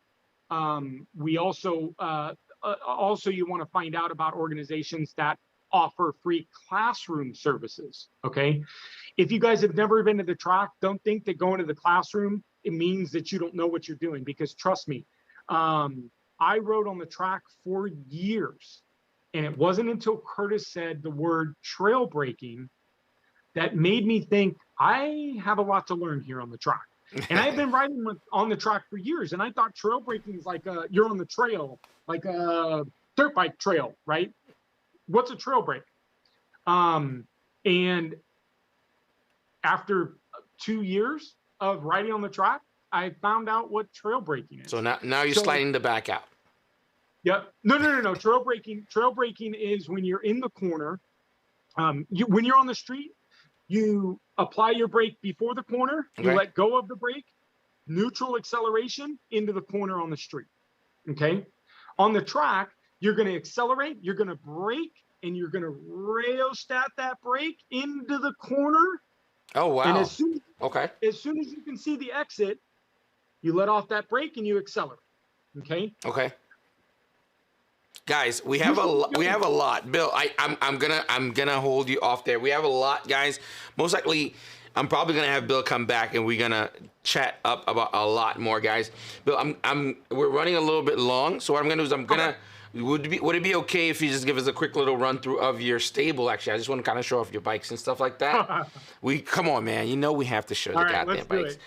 We also you want to find out about organizations that offer free classroom services. Okay. If you guys have never been to the track, don't think that going to the classroom, it means that you don't know what you're doing, because trust me, I rode on the track for years. And it wasn't until Curtis said the word trail braking that made me think I have a lot to learn here on the track. And I've been riding on the track for years, and I thought trail braking is like you're on the trail, like a dirt bike trail, right? What's a trail brake? And after 2 years of riding on the track, I found out what trail braking is. So now you're sliding the back out. Yep. No. Trail braking is when you're in the corner. When you're on the street, you apply your brake before the corner, you let go of the brake, neutral acceleration into the corner on the street. Okay. On the track, you're going to accelerate, you're going to brake, and you're going to rheostat that brake into the corner. Oh, wow. And as soon as you can see the exit, you let off that brake and you accelerate. Okay. Okay. Guys, we have a lot. Bill, I'm gonna hold you off there. We have a lot, guys. Most likely, I'm probably gonna have Bill come back and we're gonna chat up about a lot more, guys. Bill, we're running a little bit long, so what I'm gonna do is would it be okay if you just give us a quick little run through of your stable? Actually, I just want to kind of show off your bikes and stuff like that. Come on, man. You know we have to show the goddamn bikes.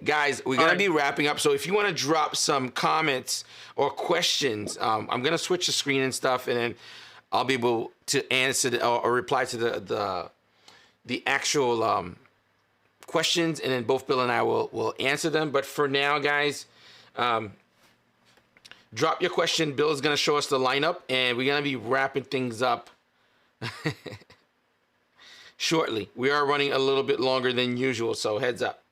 Guys, we're going to be wrapping up. So if you want to drop some comments or questions, I'm going to switch the screen and stuff, and then I'll be able to answer or reply to the actual questions, and then both Bill and I will answer them. But for now, guys, drop your question. Bill is going to show us the lineup, and we're going to be wrapping things up shortly. We are running a little bit longer than usual, so heads up.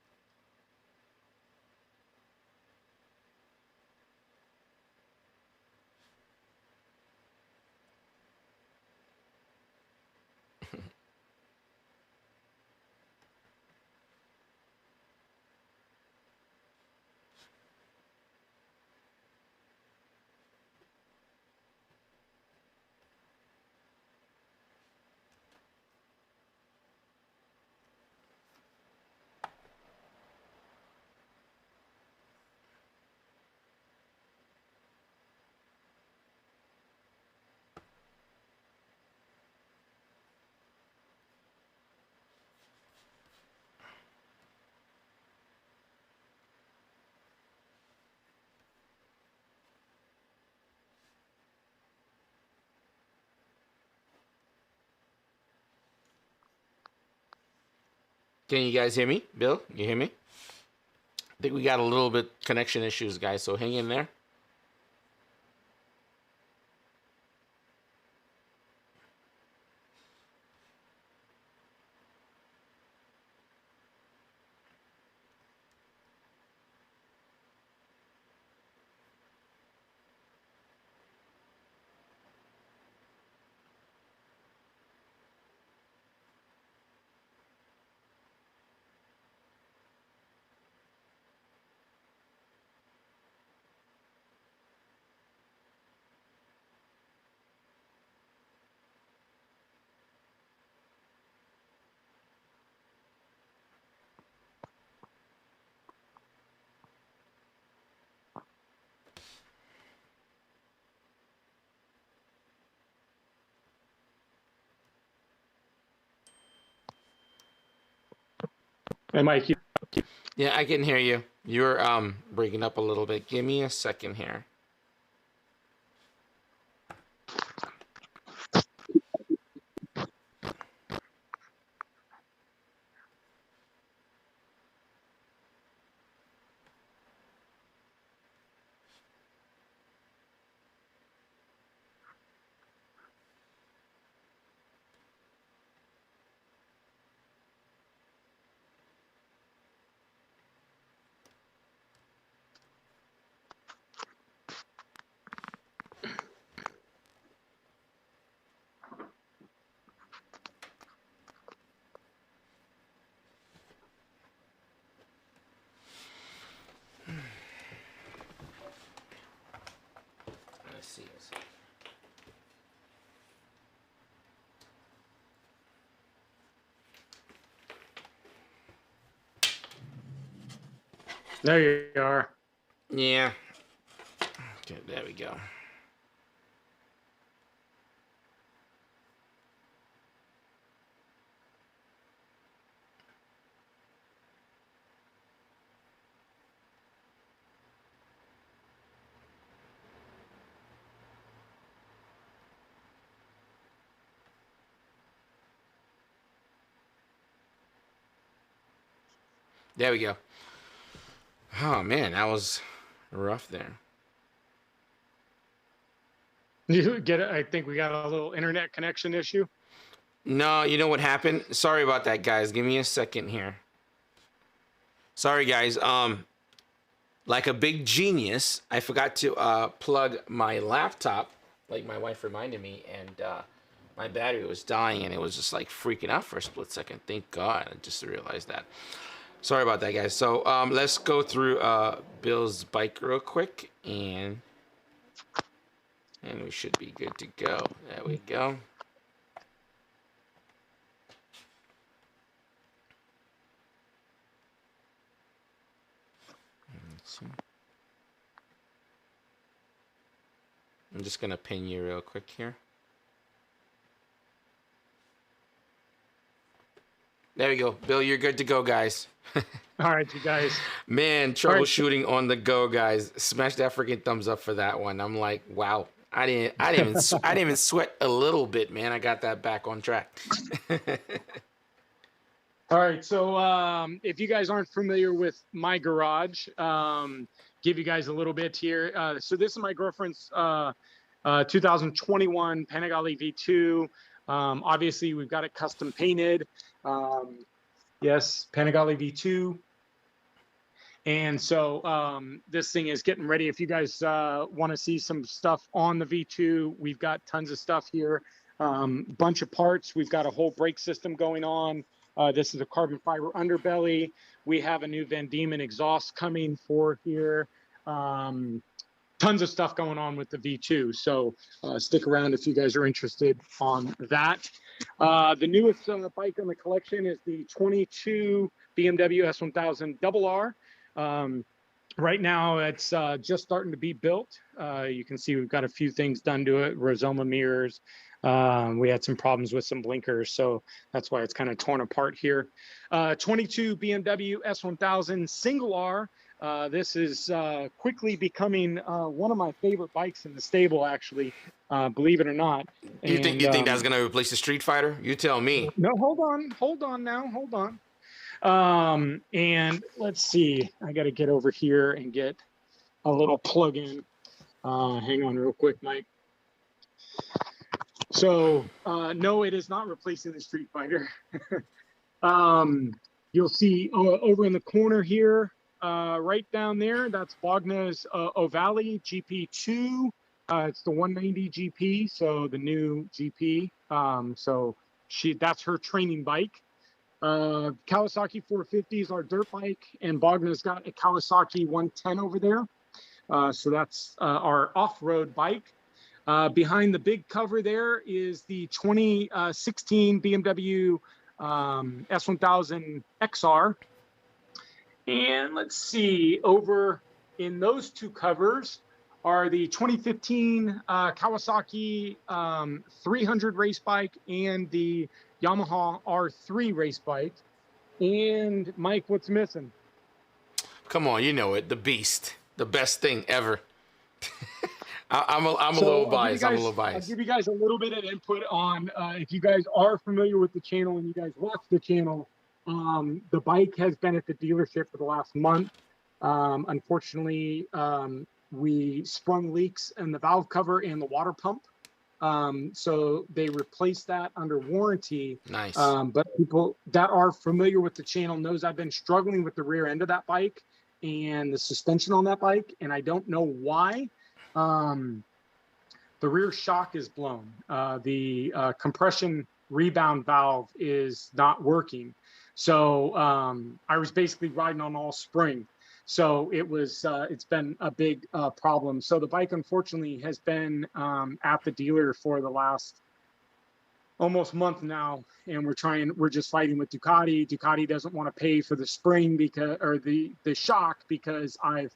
Can you guys hear me? Bill, you hear me? I think we got a little bit connection issues, guys, so hang in there. Hey, Mike. Yeah, I can hear you. You're breaking up a little bit. Give me a second here. Let's see. There you are. Yeah. Okay, there we go. There we go. Oh man, that was rough there. You get it? I think we got a little internet connection issue. No, you know what happened? Sorry about that, guys. Give me a second here. Sorry, guys. Like a big genius, I forgot to plug my laptop, like my wife reminded me, and my battery was dying, and it was just like freaking out for a split second. Thank God, I just realized that. Sorry about that, guys. So let's go through Bill's bike real quick, and we should be good to go. There we go. Let's see. I'm just gonna pin you real quick here. There we go. Bill, you're good to go, guys. All right, you guys. Man, troubleshooting on the go, guys. Smash that freaking thumbs up for that one. I'm like, wow. I didn't even sweat a little bit, man. I got that back on track. All right, so if you guys aren't familiar with my garage, give you guys a little bit here. So this is my girlfriend's 2021 Panigale V2. Obviously, we've got it custom painted. Yes, Panigale V2. And so this thing is getting ready. If you guys want to see some stuff on the V2, we've got tons of stuff here. Bunch of parts. We've got a whole brake system going on. This is a carbon fiber underbelly. We have a new Van Diemen exhaust coming for here. Tons of stuff going on with the V2. So stick around if you guys are interested on that. The newest bike on the collection is the 22 BMW S1000 RR. Right now, it's just starting to be built. You can see we've got a few things done to it. Rizoma Mirrors. We had some problems with some blinkers, so that's why it's kind of torn apart here. 22 BMW S1000 single R. This is quickly becoming one of my favorite bikes in the stable, actually, believe it or not. You think that's gonna replace the Street Fighter? You tell me. No, hold on now, hold on. And let's see, I got to get over here and get a little plug in. Hang on real quick, Mike. So, no, it is not replacing the Street Fighter. You'll see over in the corner here, right down there, that's Wagner's Ovale GP2. It's the 190 GP, so the new GP. So that's her training bike. Kawasaki 450 is our dirt bike, and Wagner's got a Kawasaki 110 over there. So that's our off-road bike. Behind the big cover there is the 2016 BMW S1000 XR. And let's see, over in those two covers are the 2015 Kawasaki 300 race bike and the Yamaha R3 race bike. And Mike, what's missing? Come on, you know it. The Beast, the best thing ever. I'm a little biased. I'm a little biased. I'll give you guys a little bit of input on if you guys are familiar with the channel and you guys watch the channel. The bike has been at the dealership for the last month. Unfortunately, we sprung leaks in the valve cover and the water pump. So they replaced that under warranty. Nice. But people that are familiar with the channel knows I've been struggling with the rear end of that bike and the suspension on that bike, and I don't know why. The rear shock is blown. The compression rebound valve is not working. So I was basically riding on all spring. So it's been a big problem. So the bike, unfortunately, has been at the dealer for the last almost month now, and we're just fighting with Ducati. Ducati doesn't want to pay for the spring because, or the shock, because I've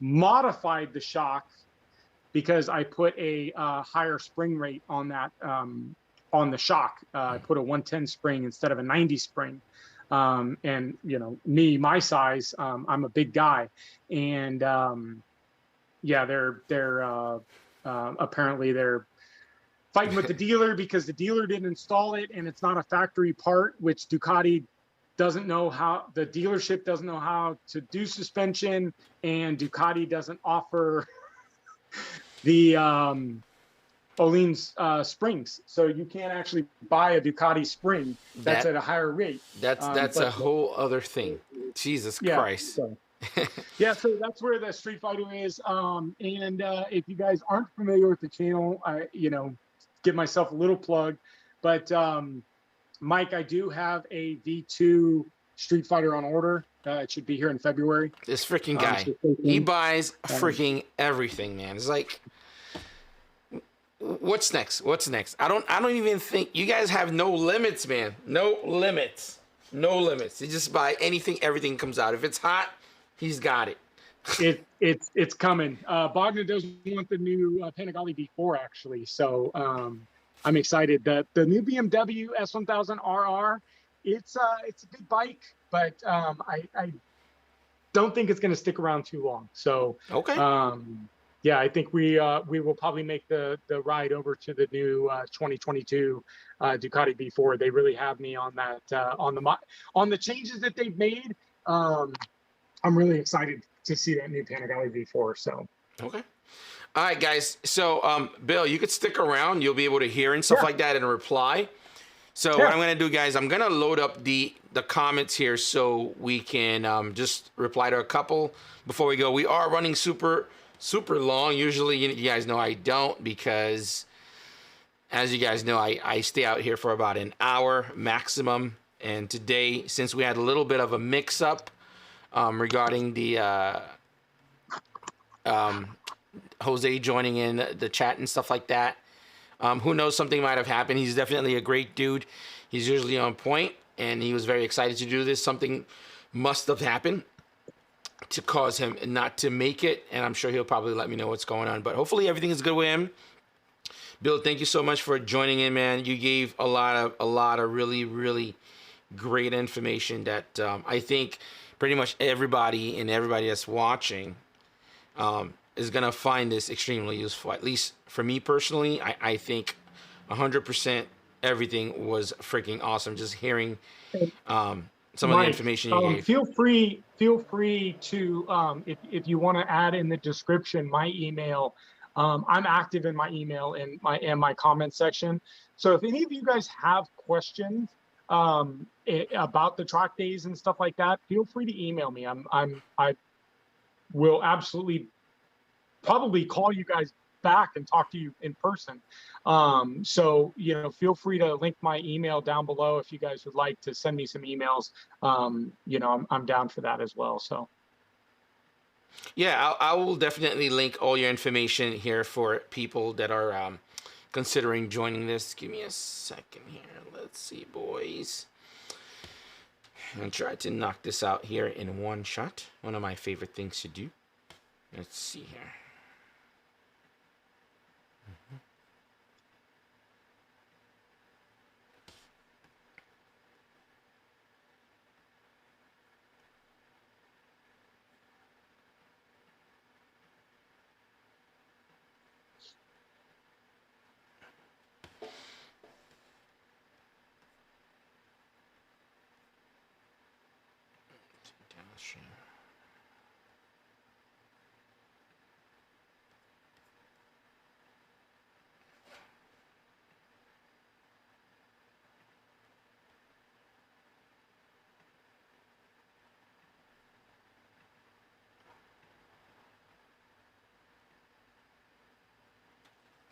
modified the shock because I put a higher spring rate on that on the shock. I put a 110 spring instead of a 90 spring. And you know, my size, I'm a big guy, and yeah, they're apparently they're fighting with the dealer because the dealer didn't install it and it's not a factory part, which Ducati doesn't know how, the dealership doesn't know how to do suspension, and Ducati doesn't offer the Öhlins springs. So you can't actually buy a Ducati spring that's at a higher rate. That's a whole other thing. Jesus Christ. So, yeah, so that's where the Street Fighter is. And if you guys aren't familiar with the channel, you know, give myself a little plug. But Mike, I do have a V2 Street Fighter on order. It should be here in February. This freaking guy, he buys freaking everything, man. It's like, what's next? What's next? I don't even think you guys have no limits, man. No limits. No limits. You just buy anything, everything comes out. If it's hot, he's got it. It's coming. Bogdan doesn't want the new Panigale V4 actually, so I'm excited. The new BMW S1000 RR, it's a good bike, but I don't think it's going to stick around too long. So okay. Yeah, I think we will probably make the ride over to the new 2022 Ducati V4. They really have me on that on the changes that they've made. I'm really excited to see that new Panigale V4. So okay. All right, guys. So Bill, you could stick around. You'll be able to hear and stuff like that and reply. So what I'm going to do, guys, I'm going to load up the comments here so we can just reply to a couple before we go. We are running super long. Usually, you guys know I don't, because as you guys know, I stay out here for about an hour maximum. And today, since we had a little bit of a mix-up regarding the Jose joining in the chat and stuff like that, who knows, something might have happened. He's definitely a great dude. He's usually on point, and he was very excited to do this. Something must have happened to cause him not to make it, and I'm sure he'll probably let me know what's going on. But hopefully everything is good with him. Bill, thank you so much for joining in, man. You gave a lot of really great information that I think pretty much everybody that's watching is gonna find this extremely useful. At least for me personally, I think 100% everything was freaking awesome. Just hearing some of the information you gave. Feel free to if you want to add in the description my email. I'm active in my email and my comment section. So if any of you guys have questions about the track days and stuff like that, feel free to email me. I will absolutely probably call you guys back and talk to you in person. So, you know, feel free to link my email down below if you guys would like to send me some emails. You know, I'm down for that as well. So yeah, I will definitely link all your information here for people that are considering joining this. Give me a second here. Let's see, boys. I'm gonna try to knock this out here in one shot. One of my favorite things to do. Let's see here.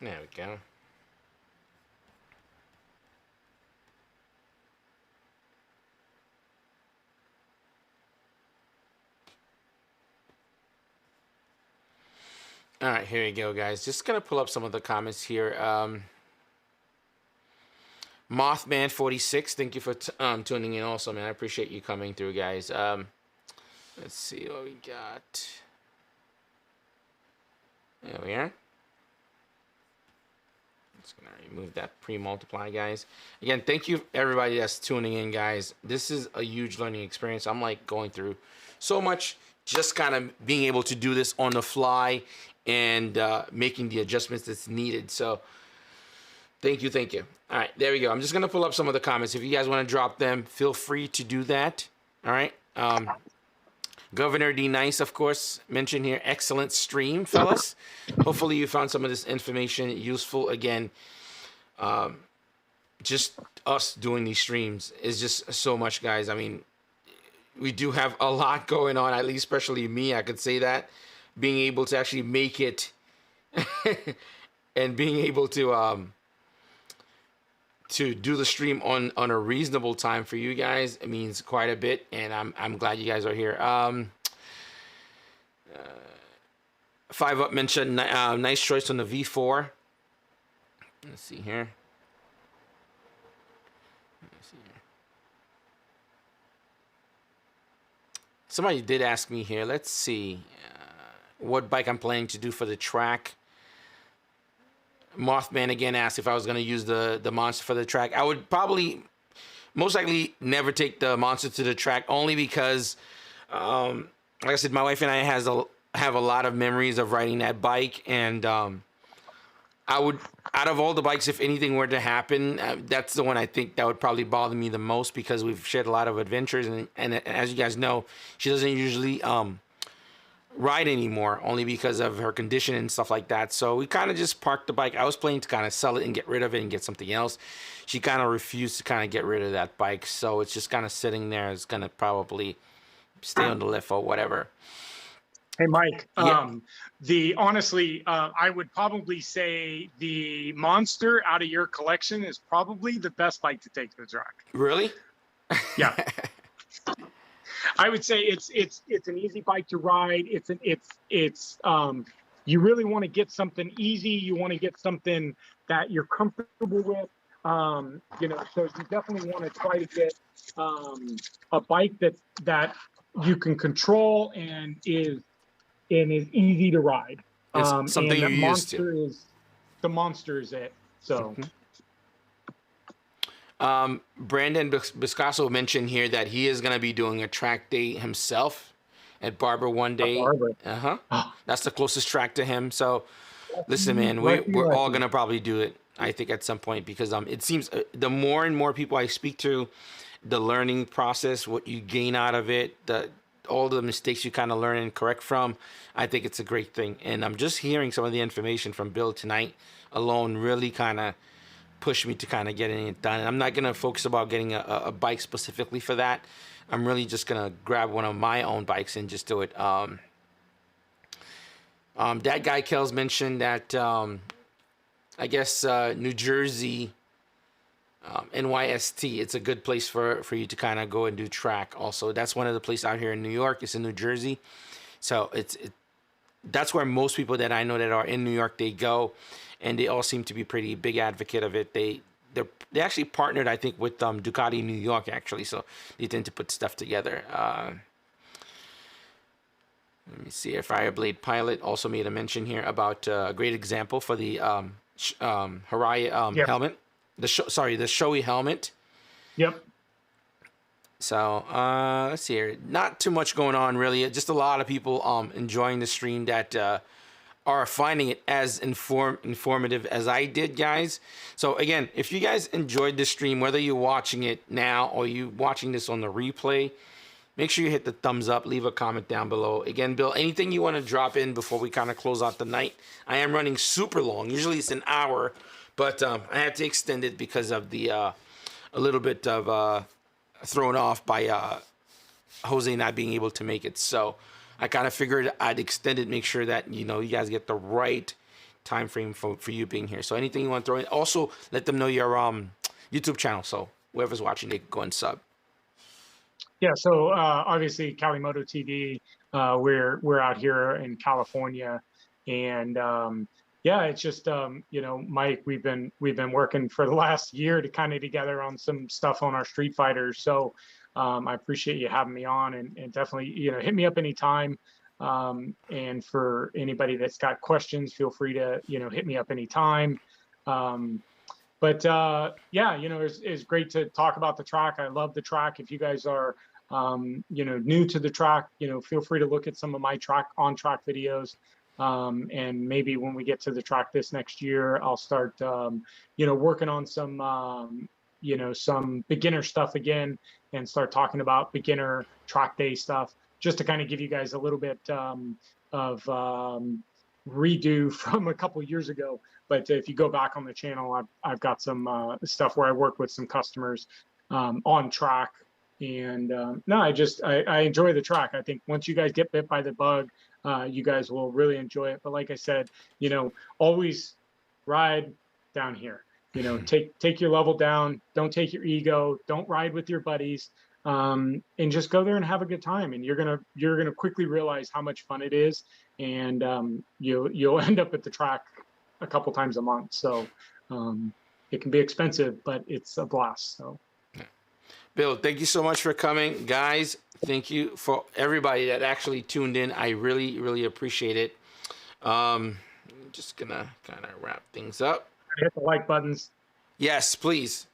There we go. All right, here we go, guys. Just gonna pull up some of the comments here. Mothman46, thank you for tuning in also, man. I appreciate you coming through, guys. Let's see what we got. There we are. Just gonna remove that pre-multiply, guys. Again, thank you everybody that's tuning in, guys. This is a huge learning experience. I'm like going through so much, just kind of being able to do this on the fly and making the adjustments that's needed. So thank you, thank you. All right, there we go. I'm just gonna pull up some of the comments. If you guys want to drop them, feel free to do that. All right. Governor D Nice, of course, mentioned here. Excellent stream, fellas. Hopefully you found some of this information useful. Again, just us doing these streams is just so much, guys. I mean, we do have a lot going on, at least especially me, I could say that. Being able to actually make it and being able to do the stream on a reasonable time for you guys, it means quite a bit, and I'm glad you guys are here. 5 Up mentioned nice choice on the V4. Let's see here. Somebody did ask me here. Let's see what bike I'm planning to do for the track. Mothman again asked if I was going to use the Monster for the track. I would probably, most likely, never take the Monster to the track, only because, like I said, my wife and I have a lot of memories of riding that bike, and I would, out of all the bikes, if anything were to happen, that's the one I think that would probably bother me the most, because we've shared a lot of adventures, and as you guys know, she doesn't usually ride anymore, only because of her condition and stuff like that. So we kind of just parked the bike. I was planning to kind of sell it and get rid of it and get something else. She kind of refused to kind of get rid of that bike, so it's just kind of sitting there. It's gonna probably stay on the lift or whatever. Hey, Mike. Yeah. Honestly, I would probably say the Monster out of your collection is probably the best bike to take to the track. Really? Yeah. I would say it's an easy bike to ride. You really want to get something easy. You want to get something that you're comfortable with. So you definitely want to try to get a bike that you can control and is easy to ride. It's something you're used to. The Monster is it. So. Mm-hmm. Brandon Biscasso mentioned here that he is going to be doing a track day himself at Barber one day. That's the closest track to him. So listen, man, we're all going to probably do it, I think, at some point, because it seems the more and more people I speak to, the learning process, what you gain out of it, all the mistakes you kind of learn and correct from, I think it's a great thing. And I'm just hearing some of the information from Bill tonight alone really kind of push me to kind of getting it done. And I'm not going to focus about getting a bike specifically for that. I'm really just going to grab one of my own bikes and just do it. That guy Kells mentioned that I guess New Jersey, NYST, it's a good place for you to kind of go and do track also. That's one of the places out here in New York. It's in New Jersey. So that's where most people that I know that are in New York, they go. And they all seem to be pretty big advocate of it. They actually partnered, I think, with Ducati New York, actually. So they tend to put stuff together. Let me see. Fireblade Pilot also made a mention here about a great example for the Harai helmet. The Shoei helmet. Yep. So let's see here. Not too much going on, really. Just a lot of people enjoying the stream that are finding it as informative as I did, guys. So again, if you guys enjoyed this stream, whether you're watching it now or you watching this on the replay, make sure you hit the thumbs up, leave a comment down below. Again, Bill, anything you want to drop in before we kind of close out the night? I am running super long. Usually it's an hour, but I had to extend it because of the a little bit of thrown off by Jose not being able to make it. So I kind of figured I'd extend it, make sure that, you guys get the right time frame for you being here. So anything you want to throw in. Also, let them know your YouTube channel. So whoever's watching, they can go and sub. Yeah, so obviously Kalimoto TV, we're out here in California, and Yeah, it's just you know, Mike, we've been working for the last year to kind of together on some stuff on our Street Fighters. So I appreciate you having me on, and definitely, you know, hit me up anytime. And for anybody that's got questions, feel free to, you know, hit me up anytime. Um, but yeah, you know, it's great to talk about the track. I love the track. If you guys are you know, new to the track, you know, feel free to look at some of my on track videos. And maybe when we get to the track this next year, I'll start, you know, working on some, you know, some beginner stuff again, and start talking about beginner track day stuff, just to kind of give you guys a little bit of redo from a couple years ago. But if you go back on the channel, I've got some stuff where I work with some customers on track. And no, I enjoy the track. I think once you guys get bit by the bug, you guys will really enjoy it. But like I said, you know, always ride down here. You know, take your level down. Don't take your ego. Don't ride with your buddies. And just go there and have a good time. And you're gonna quickly realize how much fun it is. And you'll end up at the track a couple times a month. So it can be expensive, but it's a blast. So. Bill, thank you so much for coming. Guys, thank you for everybody that actually tuned in. I really, really appreciate it. I'm just going to kind of wrap things up. Hit the like buttons. Yes, please.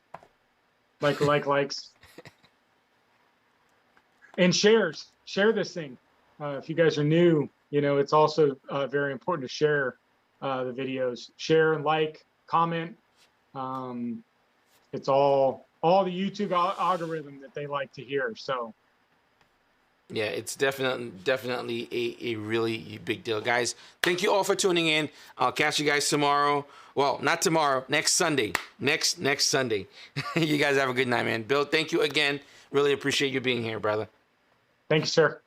Likes. And shares. Share this thing. If you guys are new, you know, it's also very important to share the videos. Share and like, comment. It's all the YouTube algorithm that they like to hear. So yeah, it's definitely a really big deal. Guys, thank you all for tuning in. I'll catch you guys tomorrow. Well, not tomorrow, next Sunday. Next Sunday. You guys have a good night, man. Bill, thank you again. Really appreciate you being here, brother. Thank you, sir.